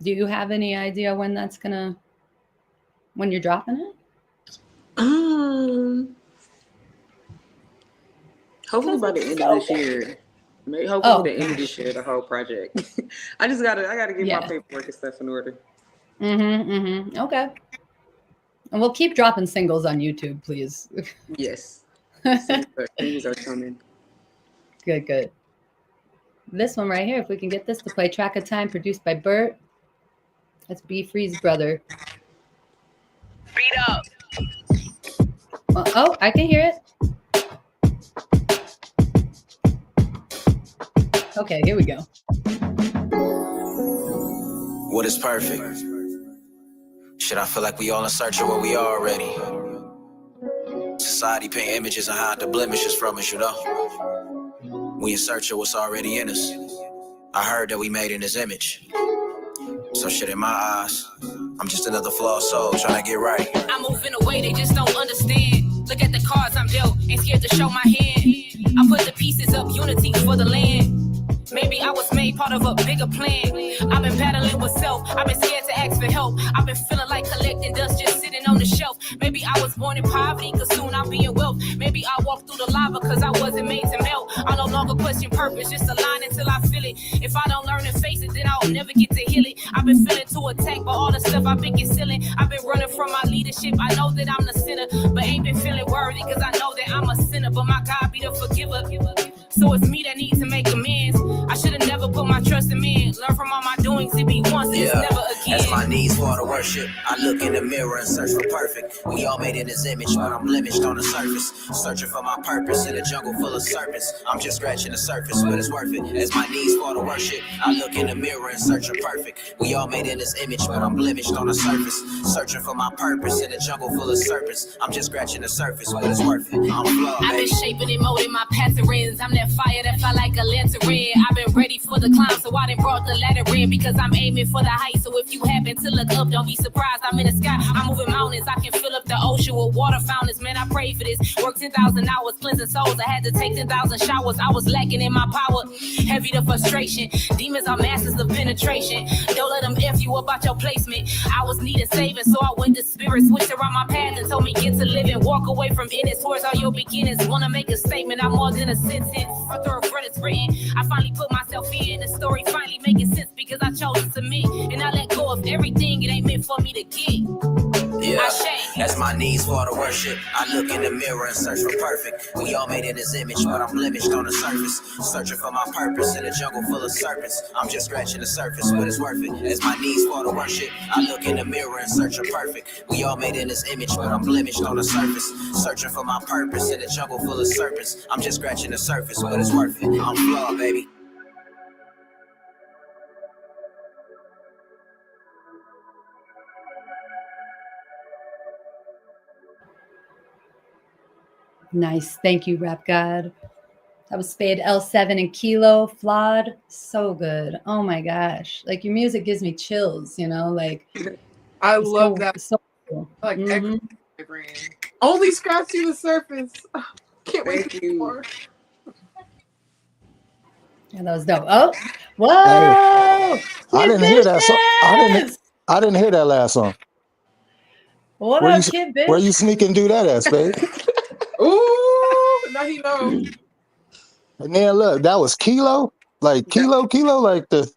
S2: Do you have any idea when you're dropping it?
S3: Hopefully by the end of this year. Maybe hopefully the end of this year, the whole project. I gotta get my paperwork and stuff in order.
S2: Okay. And we'll keep dropping singles on YouTube, please.
S3: Yes. Singles are coming.
S2: Good. This one right here, if we can get this to play, Track of Time, produced by Bert. That's B Free's brother.
S5: Beat up.
S2: Oh, I can hear it. Okay, here we go.
S6: What is perfect? Shit, I feel like we all in search of what we are already. Society paint images and hide the blemishes from us, you know. We in search of what's already in us. I heard that we made in his image. So shit, in my eyes, I'm just another flawed soul trying to get right.
S5: I move in a way they just don't understand. Look at the cards I'm dealt, ain't scared to show my hand. I put the pieces of unity for the land. Maybe I was made part of a bigger plan. I've been battling with self, I've been scared to ask for help. I've been feeling like collecting dust just sitting on the shelf. Maybe I was born in poverty, cause soon I'll be in wealth. Maybe I walked through the lava cause I wasn't made to melt. I no longer question purpose, just align until I feel it. If I don't learn to face it, then I'll never get to heal it. I've been feeling too attacked by all the stuff I've been concealing. I've been running from my leadership, I know that I'm the sinner, but ain't been feeling worthy cause I know that I'm a sinner. But my God be the forgiver, so it's me that needs to make amends. I should've never put my trust in men. Learn from all my doings, it be once, it's never again.
S6: That's my knees for the worship. I look in the mirror and search for perfect. We all made in his image, but I'm blemished on the surface. Searching for my purpose in a jungle full of serpents. I'm just scratching the surface, but it's worth it. As my knees for the worship, I look in the mirror and search for perfect. We all made in his image, but I'm blemished on the surface. Searching for my purpose in a jungle full of serpents. I'm just scratching the surface, but it's worth it. I'm flawed,
S5: I've
S6: baby.
S5: been shaping and molding my patterns. I'm that fire that fly like a lantern. I've been ready for the climb, so I done brought the ladder in. Because I'm aiming for the height, so if you happen to look up, don't be surprised, I'm in the sky. I'm moving mountains, I can fill up the ocean with water fountains. Man, I prayed for this, worked 10,000 hours, cleansing souls. I had to take 10,000 showers, I was lacking in my power. Heavy the frustration, demons are masters of penetration. Don't let them F you about your placement. I was needing saving, so I went to spirit, switched around my path and told me get to living. Walk away from innocence towards all your beginnings. Wanna make a statement, I'm more than a sentence. A thoroughbred is written, I finally put myself in. The story finally making sense because I chose to submit. And I let go of everything it ain't meant for me to get.
S6: Yeah, that's my knees for the worship. I look in the mirror and search for perfect. We all made in his image, but I'm blemished on the surface. Searching for my purpose in a jungle full of serpents. I'm just scratching the surface, but it's worth it. As my knees for the worship, I look in the mirror and search for perfect. We all made in his image, but I'm blemished on the surface. Searching for my purpose in a jungle full of serpents. I'm just scratching the surface, but it's worth it. I'm flawed, baby.
S2: Nice. Thank you, Rap God. That was Spayd, L7 and Kilo, Flawed. So good. Oh my gosh. Like your music gives me chills, you know, like
S4: I love that.
S2: So cool.
S4: Like my brain. Only scratching the surface. Can't wait
S3: Thank you.
S4: more.
S2: Yeah, that was dope. Oh, whoa!
S7: I didn't hear that song. I didn't hear that last song.
S2: What up, Kid Bitch?
S7: Where you sneak and do that at, Spayd?
S4: Ooh, now he knows.
S7: And then look, that was Kilo, like Kilo, like the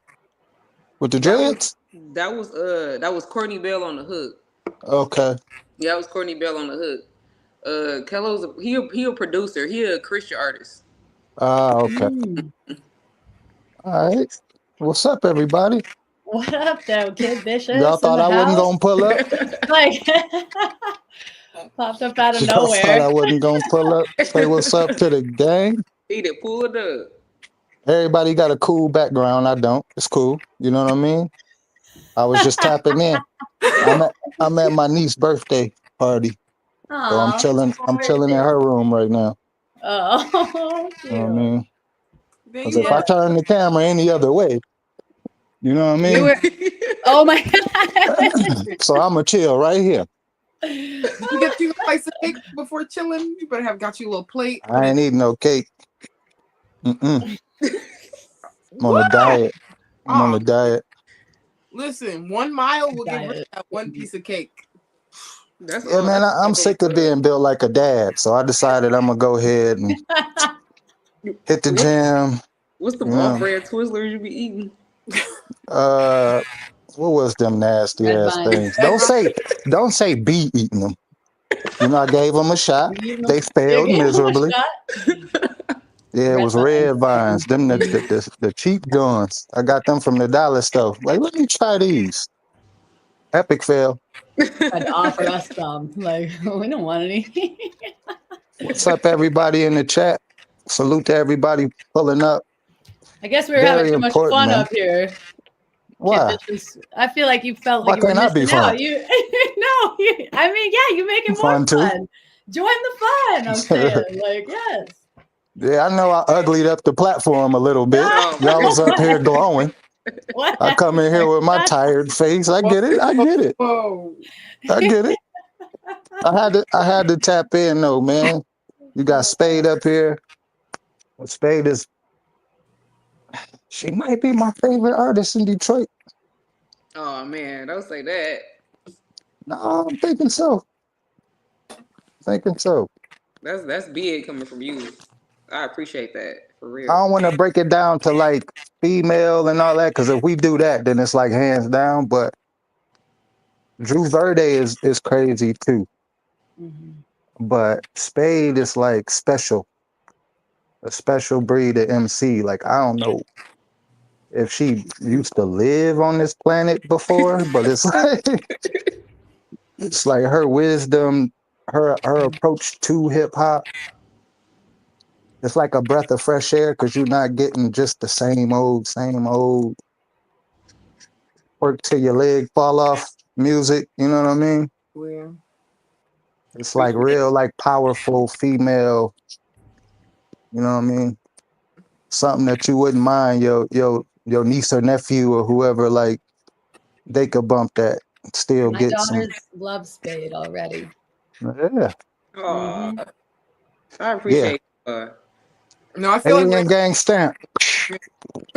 S7: with the dreads.
S3: That was Courtney Bell on the hook.
S7: Okay.
S3: Yeah, that was Courtney Bell on the hook. Kello's he a producer. He a Christian artist.
S7: Okay. All right. What's up, everybody?
S2: What up, though, Kid Vicious?
S7: Y'all thought I wasn't gonna pull up?
S2: Like popped up out of
S7: Y'all
S2: nowhere.
S7: thought I wasn't gonna pull up? Say what's up to the gang.
S3: He done pulled up.
S7: Everybody got a cool background. I don't. It's cool. You know what I mean? I was just tapping in. I'm at my niece's birthday party.
S2: Aww,
S7: So I'm chilling. I'm chilling in her room right now.
S2: Oh,
S7: you know what I mean? Because if I turn the camera any other way, you know what I mean?
S2: Oh my God.
S7: So I'm gonna chill right here.
S4: You get you a slice of cake before chilling. You better have got you a little plate.
S7: I ain't eating no cake. I'm on a diet. I'm on a diet.
S4: Listen, 1 mile will get rid of
S2: Diet.
S4: that one piece of cake.
S3: That's
S7: Yeah,
S3: all.
S7: man, I'm sick of being built like a dad, so I decided I'm gonna go ahead and hit the gym.
S3: What's the
S7: You know,
S3: off-brand Twizzlers you be eating?
S7: what was them nasty
S2: Red
S7: ass
S2: vine.
S7: things? Don't say be eating them. You know, I gave them a shot. They failed miserably. Yeah, it
S2: Red
S7: was
S2: vines.
S7: red vines. Them the cheap joints. I got them from the dollar store. Like, let me try these. Epic fail.
S2: Tried to offer us some. Like, we don't want any.
S7: What's up, everybody in the chat? Salute to everybody pulling up.
S2: I guess we were
S7: Very
S2: having too much
S7: important,
S2: fun
S7: man.
S2: up here.
S7: Why?
S2: I feel like you felt
S7: Why
S2: like you were
S7: can't I be
S2: missing
S7: fun?
S2: out. I mean, yeah, you make it more
S7: Fun too.
S2: fun. Join the fun. I'm saying, like, yes.
S7: Yeah, I know I uglied up the platform a little bit. Y'all was up here glowing.
S2: What?
S7: I come in here with my tired face. I get it. I get it.
S4: Whoa.
S7: I get it. I had to tap in though, man. You got Spayd up here. Spayd is she might be my favorite artist in Detroit.
S3: Oh man, don't say that.
S7: No, I'm thinking so.
S3: That's big coming from you. I appreciate that for
S7: I
S3: real.
S7: don't want to break it down to like female and all that, because if we do that, then it's like hands down. But Drew Verde is crazy too.
S2: Mhm.
S7: But Spayd is like special, a special breed of MC. Like, I don't know if she used to live on this planet before, but it's like her wisdom, her approach to hip hop. It's like a breath of fresh air because you're not getting just the same old work till your leg fall off music. You know what I mean?
S4: Yeah.
S7: It's like real, like powerful female. You know what I mean? Something that you wouldn't mind your niece or nephew or whoever, like, they could bump that, still
S2: My
S7: get some.
S2: daughters love Spayd already.
S7: Yeah,
S3: Oh,
S2: Mhm.
S3: I appreciate.
S4: No, I feel like
S7: alien gang stamp.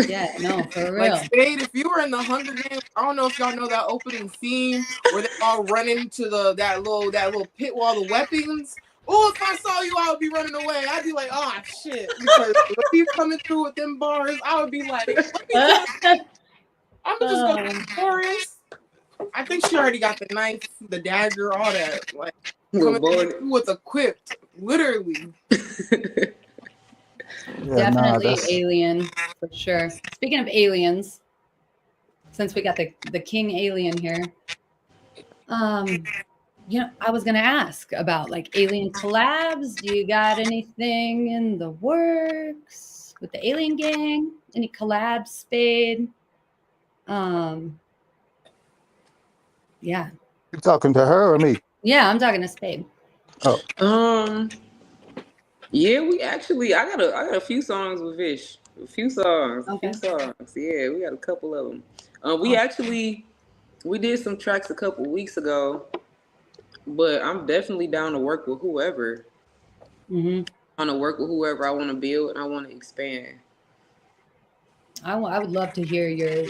S2: Yeah, no, for
S4: like
S2: real.
S4: Spayd, if you were in the Hunger Games, I don't know if y'all know that opening scene where they all run into that little pit wall of weapons. Oh, if I saw you, I would be running away. I'd be like, oh shit. Because when you coming through with them bars, I would be like, I'm just going to the forest. I think she already got the knife, the dagger, all that. Like coming through with equipped, literally.
S7: Yeah,
S2: Definitely alien for sure. Speaking of aliens, since we got the king alien here, I was gonna ask about like alien collabs. Do you got anything in the works with the alien gang? Any collabs, Spayd? Yeah.
S7: You talking to her or me?
S2: Yeah, I'm talking to Spayd.
S7: Oh.
S3: Yeah, I got a few songs with Vish. A few songs. Yeah, we got a couple of them. We did some tracks a couple weeks ago, but I'm definitely down to work with whoever.
S2: Mm-hmm.
S3: I want to work with whoever I want to build and I want to expand.
S2: I would love to hear your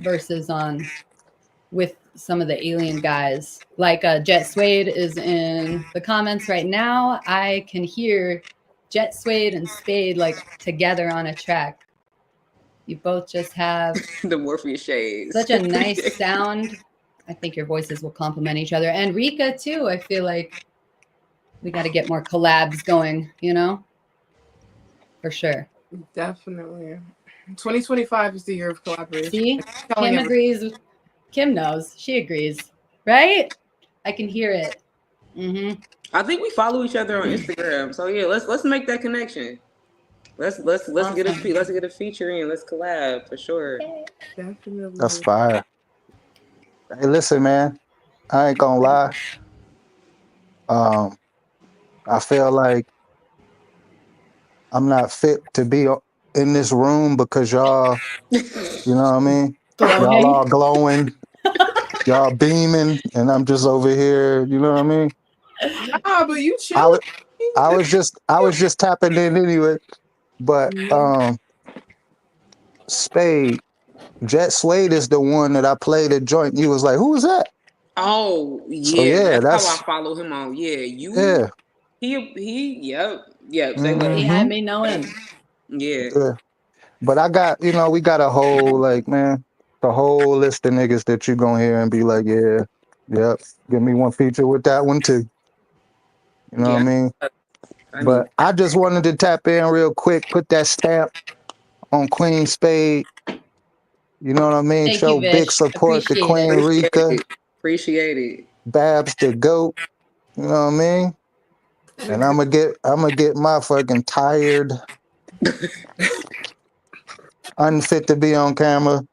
S2: verses with some of the alien guys. Like Jet Spayd is in the comments right now. I can hear Jet Spayd and Spayd like together on a track. You both just have
S3: the Morpheus shades.
S2: Such a nice sound. I think your voices will complement each other. And Rica too. I feel like we got to get more collabs going, for sure.
S4: Definitely. 2025 is the year of collaboration.
S2: See, Kim agrees. Kim knows. She agrees, right? I can hear it. Mm-hmm.
S3: I think we follow each other on Instagram. So yeah, let's make that connection. Let's
S2: Awesome.
S3: get a feature in. Let's collab for sure.
S4: Definitely.
S7: That's fire. Hey, listen, man. I ain't gonna lie. I feel like I'm not fit to be in this room because y'all, you know what I mean?
S2: Glowing.
S7: Y'all all glowing, y'all beaming, and I'm just over here, you know what I mean?
S4: Nah, but you chill.
S7: I was just tapping in anyway. But Spayd, Jet Spayd is the one that I played a joint. You was like, who was that?
S3: Oh
S7: So
S3: yeah, that's how I follow him on. Yeah,
S7: yeah.
S3: Yep. Say
S2: He
S3: less.
S2: had me know him.
S3: Yeah.
S7: But I got, we got a whole the whole list of niggas that you gonna hear and be like, yeah, yep, give me one feature with that one too. You know what I mean? But I just wanted to tap in real quick, put that stamp on Queen Spayd. You know what I mean?
S2: Thank
S7: Show
S2: you,
S7: big
S2: Vish.
S7: support to
S2: Appreciate
S7: Queen
S2: it.
S7: Rica.
S3: Appreciate it.
S7: Babs the GOAT. You know what I mean? And I'm gonna get my fucking tired, unfit to be on camera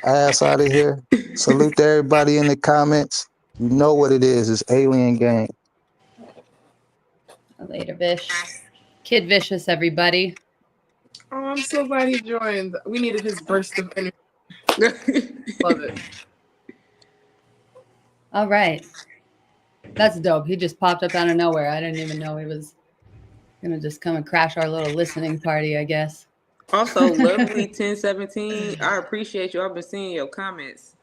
S7: ass out of here. Salute to everybody in the comments. You know what it is. It's Alien Gang.
S2: Later, Vish. Kid Vicious, everybody.
S4: Oh, I'm so glad he joined. We needed his burst of energy. Love it.
S2: All right. That's dope. He just popped up out of nowhere. I didn't even know he was going to just come and crash our little listening party, I guess.
S3: Also, lovely 1017. I appreciate you. I've been seeing your comments.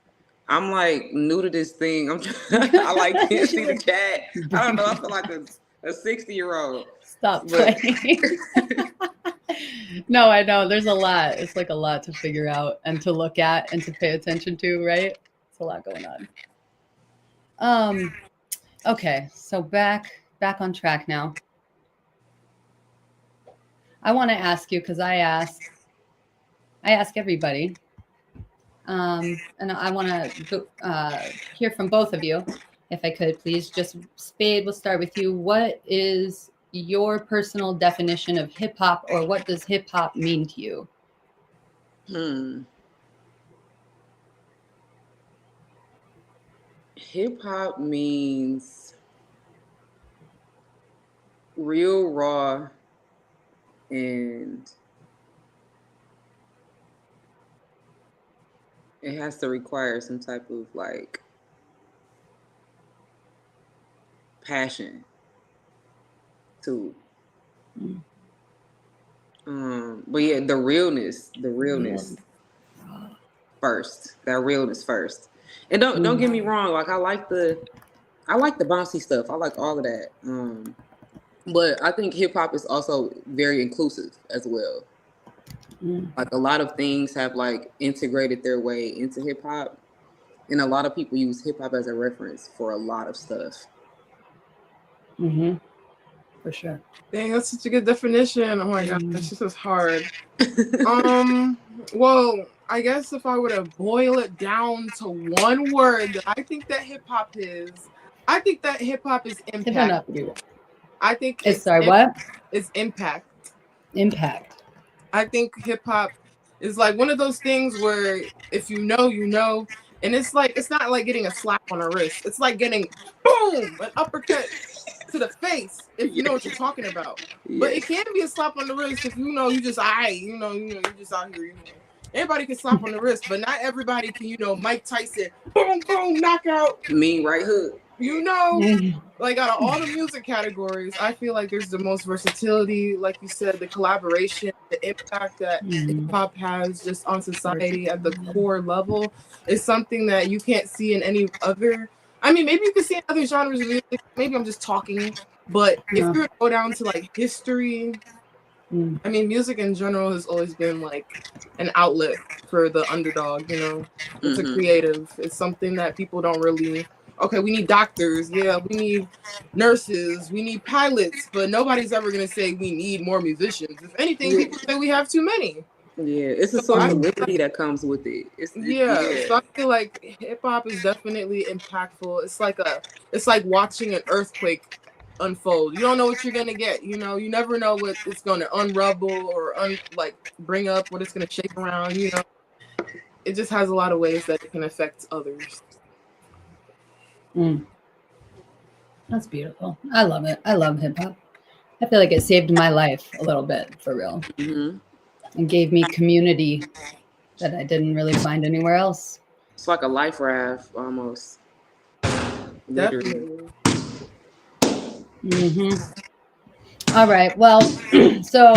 S3: I'm like new to this thing. I can't see the chat. I don't know. I feel like a 60-year-old.
S2: Stop playing. No, I know. There's a lot. It's like a lot to figure out and to look at and to pay attention to, right? It's a lot going on. Okay, so back on track now. I want to ask you, because I ask everybody, and I want to hear from both of you, if I could, please. Just Spayd, we'll start with you. What is your personal definition of hip hop, or what does hip hop mean to you?
S3: Hip hop means real, raw, and it has to require some type of passion too. But yeah, the realness first. That realness first. And don't get me wrong, I like the bouncy stuff. I like all of that. But I think hip hop is also very inclusive as well. A lot of things have integrated their way into hip hop, and a lot of people use hip hop as a reference for a lot of stuff.
S2: For sure.
S4: Dang, that's such a good definition. Oh my god, this is hard. Well, I guess if I were to boil it down to one word that I think that hip hop is impact. I think
S2: it's what?
S4: It's impact.
S2: Impact.
S4: I think hip hop is one of those things where if you know, you know, and it's not like getting a slap on the wrist. It's like getting boom, an uppercut to the face, if you know what you're talking about. But it can be a slap on the wrist if you know you just you just out here. Everybody can slap on the wrist, but not everybody can, Mike Tyson, boom, boom, knockout.
S3: Mean right hook.
S4: Out of all the music categories, I feel like there's the most versatility, like you said, the collaboration, the impact that hip hop has just on society at the core level is something that you can't see in any other. I mean, maybe you can see in other genres of music. Maybe I'm just talking, but if you were to go down to history, I mean, music in general has always been an outlet for the underdog. It's a creative. It's something that people don't really. Okay, we need doctors. Yeah, we need nurses. We need pilots. But nobody's ever going to say we need more musicians. If anything, people say we have too many.
S3: Yeah, it's a social liberty that comes with it.
S4: So I feel like hip hop is definitely impactful. It's like watching an earthquake unfold. You don't know what you're going to get. You never know what it's going to unravel or bring up, what it's going to shake around. It just has a lot of ways that it can affect others.
S2: That's beautiful. I love it. I love hip hop. I feel like it saved my life a little bit, for real, and gave me community that I didn't really find anywhere else.
S3: It's like a life raft almost.
S4: Definitely.
S2: All right. Well, so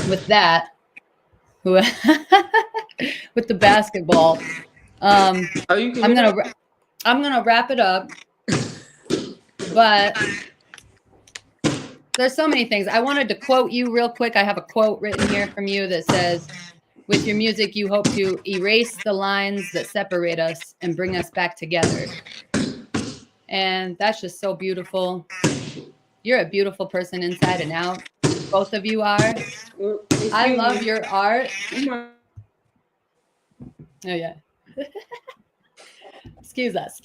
S2: with that, who with the basketball.
S3: Oh, you can
S2: I'm gonna wrap it up, but there's so many things. I wanted to quote you real quick. I have a quote written here from you that says, with your music, you hope to erase the lines that separate us and bring us back together. And that's just so beautiful. You're a beautiful person inside and out. Both of you are. I love your art. Oh, yeah. Excuse us.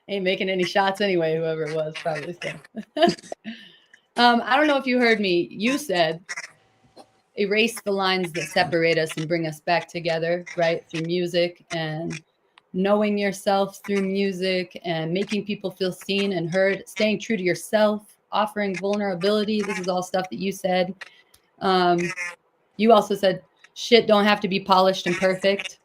S2: Ain't making any shots anyway, whoever it was, probably so. I don't know if you heard me. You said, erase the lines that separate us and bring us back together, right? Through music and knowing yourself through music and making people feel seen and heard, staying true to yourself, offering vulnerability. This is all stuff that you said. You also said, shit don't have to be polished and perfect.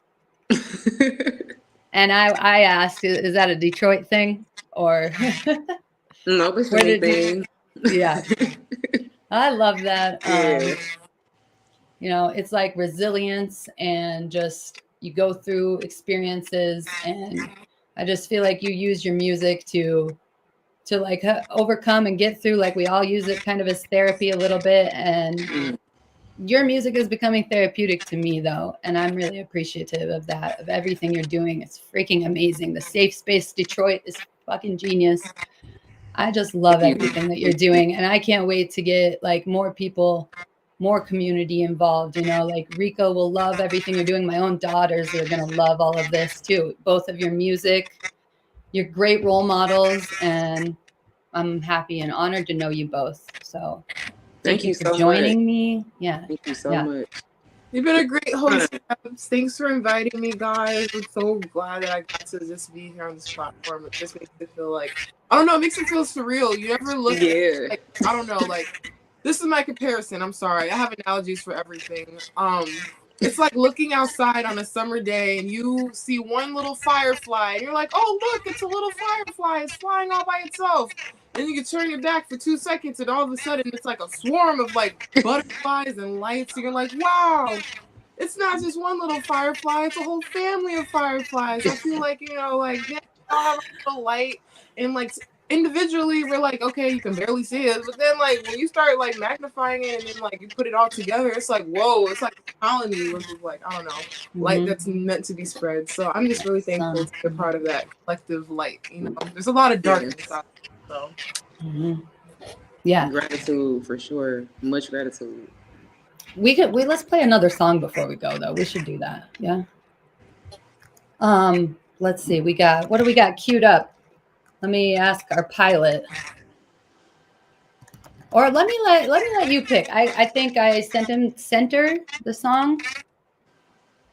S2: And I asked, is that a Detroit thing or?
S3: No, it's a thing.
S2: Yeah. I love that.
S3: Yeah.
S2: You know, it's like resilience and just you go through experiences, and I just feel like you use your music to like overcome and get through. Like we all use it kind of as therapy a little bit, and your music is becoming therapeutic to me though, and I'm really appreciative of that, of everything you're doing. It's freaking amazing. The Safe Space Detroit is fucking genius. I just love everything that you're doing, and I can't wait to get like more people, more community involved. You know, like Rica will love everything you're doing. My own daughters are gonna love all of this too. Both of your music, you're great role models, and I'm happy and honored to know you both. So thank you for joining me. Yeah.
S3: Thank you so much.
S4: You've been a great host. Thanks for inviting me, guys. I'm so glad that I got to just be here on this platform. It just makes me feel like, I don't know, it makes me feel surreal. You ever look at, like, I don't know, like, this is my comparison. I'm sorry. I have analogies for everything. It's like looking outside on a summer day and you see one little firefly and you're like, oh, look, it's a little firefly. It's flying all by itself. And you can turn your back for 2 seconds and all of a sudden it's like a swarm of like butterflies and lights. And you're like, wow, it's not just one little firefly. It's a whole family of fireflies. I feel like, you know, like, yeah, I'll have a little light and like individually we're like, okay, you can barely see it, but then like when you start like magnifying it and then like you put it all together, it's like, whoa, it's like a colony with like, I don't know, light that's meant to be spread. So I'm just really thankful to be a part of that collective light. You know, there's a lot of darkness out there, so
S2: yeah,
S3: gratitude for sure, much gratitude.
S2: Let's play another song before we go though. We should do that. Yeah. Let's see, what do we got queued up? Let me ask our pilot, or let me let you pick. I think I sent him Center, the song,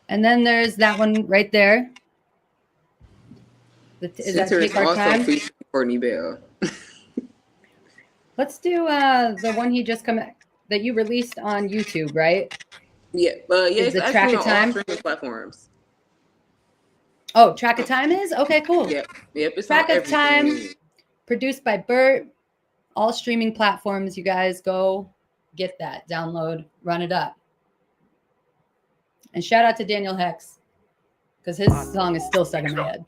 S2: and then there's that one right there.
S3: Center is also featuring Courtney Bell.
S2: Let's do the one he just that you released on YouTube, right?
S3: Yeah,
S2: it's the Track of Time
S3: streaming platforms.
S2: Oh, Track of Time is? Okay, cool.
S3: Yep. It's
S2: Track of Time, produced by Bert. All streaming platforms, you guys go get that. Download, run it up. And shout out to Daniel Hex, because his song is still stuck in my head.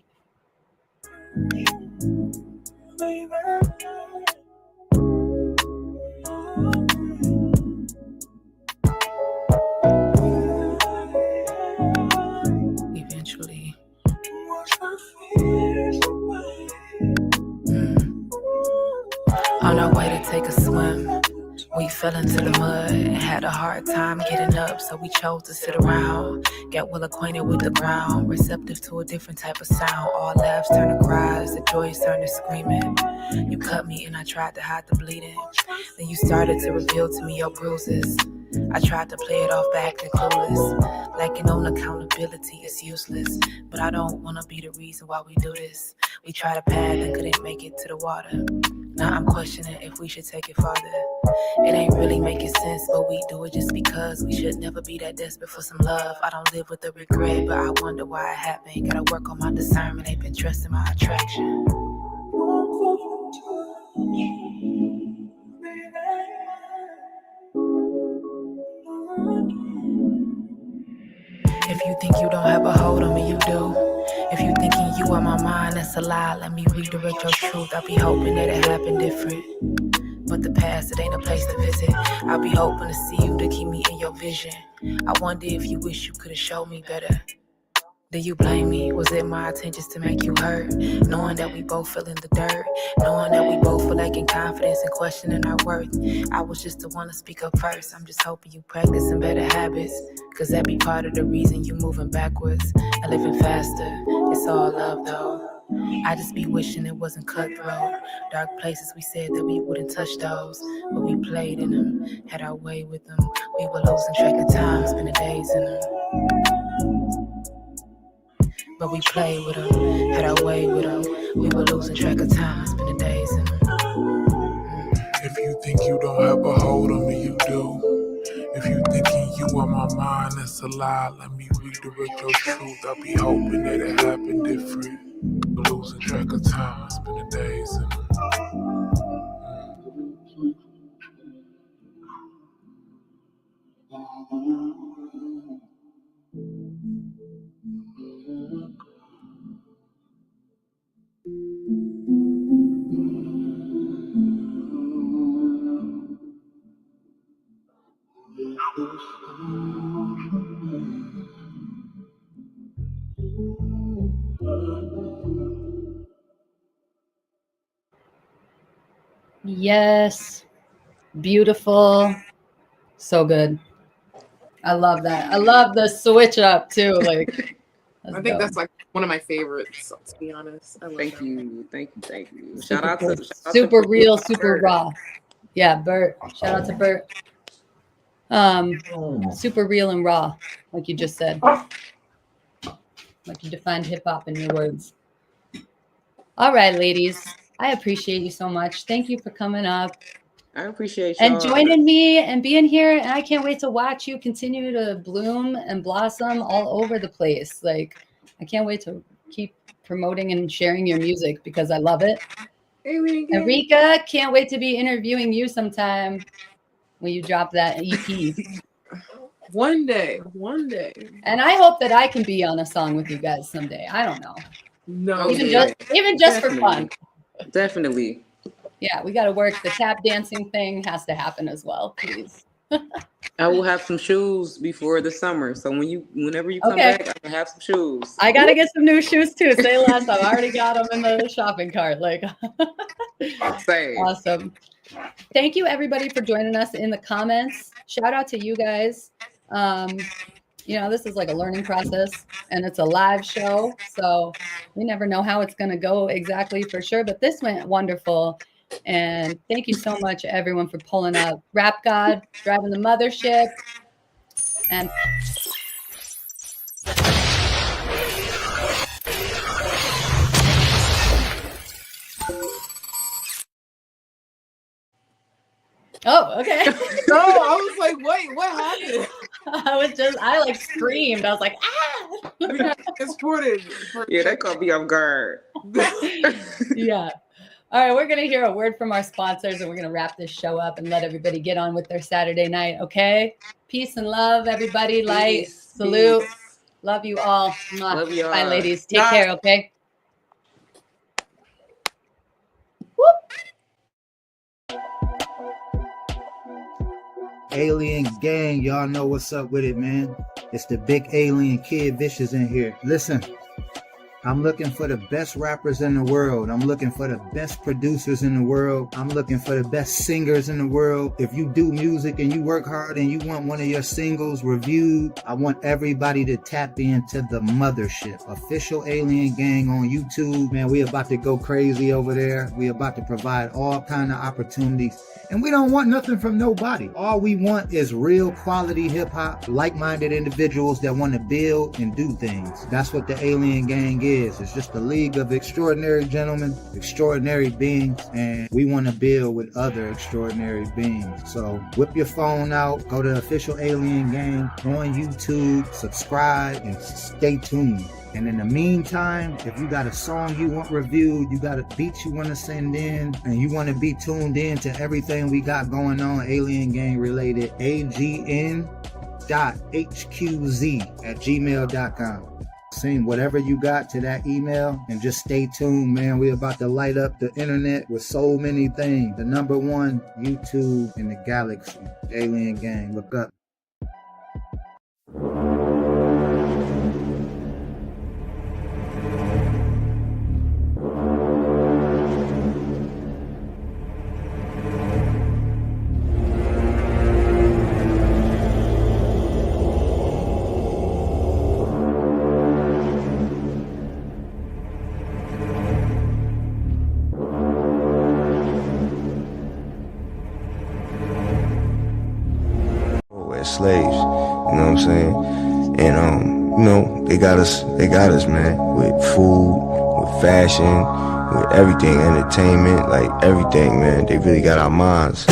S5: On our way to take a swim, we fell into the mud and had a hard time getting up, so we chose to sit around, get well acquainted with the ground, receptive to a different type of sound. All laughs turn to cries, the joys turn to screaming. You cut me and I tried to hide the bleeding. Then you started to reveal to me your bruises. I tried to play it off back and clueless. Lacking on accountability is useless, but I don't want to be the reason why we do this. We tried a path and couldn't make it to the water. Now I'm questioning if we should take it farther. It ain't really making sense, but we do it just because. We should never be that desperate for some love. I don't live with the regret, but I wonder why it happened. Gotta work on my discernment, ain't been trusting my attraction. you think you don't have a hold on me, you do. If you thinking you are my mind, that's a lie. Let me redirect your truth. I'll be hoping that it happened different. But the past, it ain't a place to visit. I'll be hoping to see you to keep me in your vision. I wonder if you wish you could have showed me better. Do you blame me? Was it my intentions to make you hurt? Knowing that we both feel in the dirt, knowing that we both feel lacking confidence and questioning our worth. I was just the one to speak up first. I'm just hoping you practicing better habits, cause that be part of the reason you moving backwards and living faster. It's all love though. I just be wishing it wasn't cutthroat. Dark places we said that we wouldn't touch those, but we played in them, had our way with them. We were losing track of time, spending days in them. But we played with them, had our way with them. We were losing track of time, spending days in them.
S8: If you think you don't have a hold on me, you do. If you thinking you are my mind, that's a lie. Let me redirect your truth. I'll be hoping that it happened different. We're losing track of time, spending days in them.
S2: Yes. Beautiful. So good. I love that. I love the switch up too. Like,
S4: I think that's like one of my favorites, to be honest.
S3: Thank you. Shout
S2: super
S3: out
S2: cool.
S3: to
S2: super real, super raw. Yeah, Bert. Shout out to Bert. Super real and raw, like you just said. Like you defined hip hop in your words. All right, ladies. I appreciate you so much. Thank you for coming up.
S3: I appreciate you
S2: and joining me and being here. And I can't wait to watch you continue to bloom and blossom all over the place. Like, I can't wait to keep promoting and sharing your music because I love it.
S4: Hey, Rica.
S2: And Rica, can't wait to be interviewing you sometime when you drop that EP.
S4: One day.
S2: And I hope that I can be on a song with you guys someday. I don't know.
S4: No,
S2: even just for fun.
S3: Definitely.
S2: Yeah, we got to work. The tap dancing thing has to happen as well, please.
S3: I will have some shoes before the summer. So whenever you come back, I can have some shoes.
S2: I got to get some new shoes too. Say less. I've already got them in the shopping cart. Like, awesome. Thank you everybody for joining us in the comments. Shout out to you guys. You know, this is like a learning process and it's a live show. So we never know how it's going to go exactly for sure, but this went wonderful. And thank you so much everyone for pulling up. Rap God, driving the mothership. And oh, okay.
S4: No, I was like, wait, what happened?
S2: I like screamed. I was like, ah!
S4: We got transported.
S3: Yeah, that caught me off guard.
S2: Yeah. All right, we're going to hear a word from our sponsors and we're going to wrap this show up and let everybody get on with their Saturday night, okay? Peace and love, everybody. Light, salute. Love you all.
S3: Love you all.
S2: Bye, ladies. Take care, okay? Whoop.
S9: Alien gang, y'all know what's up with it, man. It's the big alien Kid Vicious in here. Listen, I'm looking for the best rappers in the world. I'm looking for the best producers in the world. I'm looking for the best singers in the world. If you do music and you work hard and you want one of your singles reviewed, I want everybody to tap into the Mothership, official alien gang on YouTube. Man, we about to go crazy over there. We about to provide all kind of opportunities. And we don't want nothing from nobody. All we want is real quality hip hop, like-minded individuals that want to build and do things. That's what the alien gang is. It's just a league of extraordinary gentlemen, extraordinary beings, and we want to build with other extraordinary beings. So whip your phone out, go to Official Alien Gang, go on YouTube, subscribe, and stay tuned. And in the meantime, if you got a song you want reviewed, you got a beat you want to send in, and you want to be tuned in to everything we got going on, Alien Gang related, AGN spayd.hqz@gmail.com. Send whatever you got to that email and just stay tuned, man. We're about to light up the internet with so many things. The #1 YouTube in the galaxy. Alien Gang. Look up.
S1: As slaves, you know what I'm saying? And you know, they got us, man, with food, with fashion, with everything, entertainment, like everything, man. They really got our minds.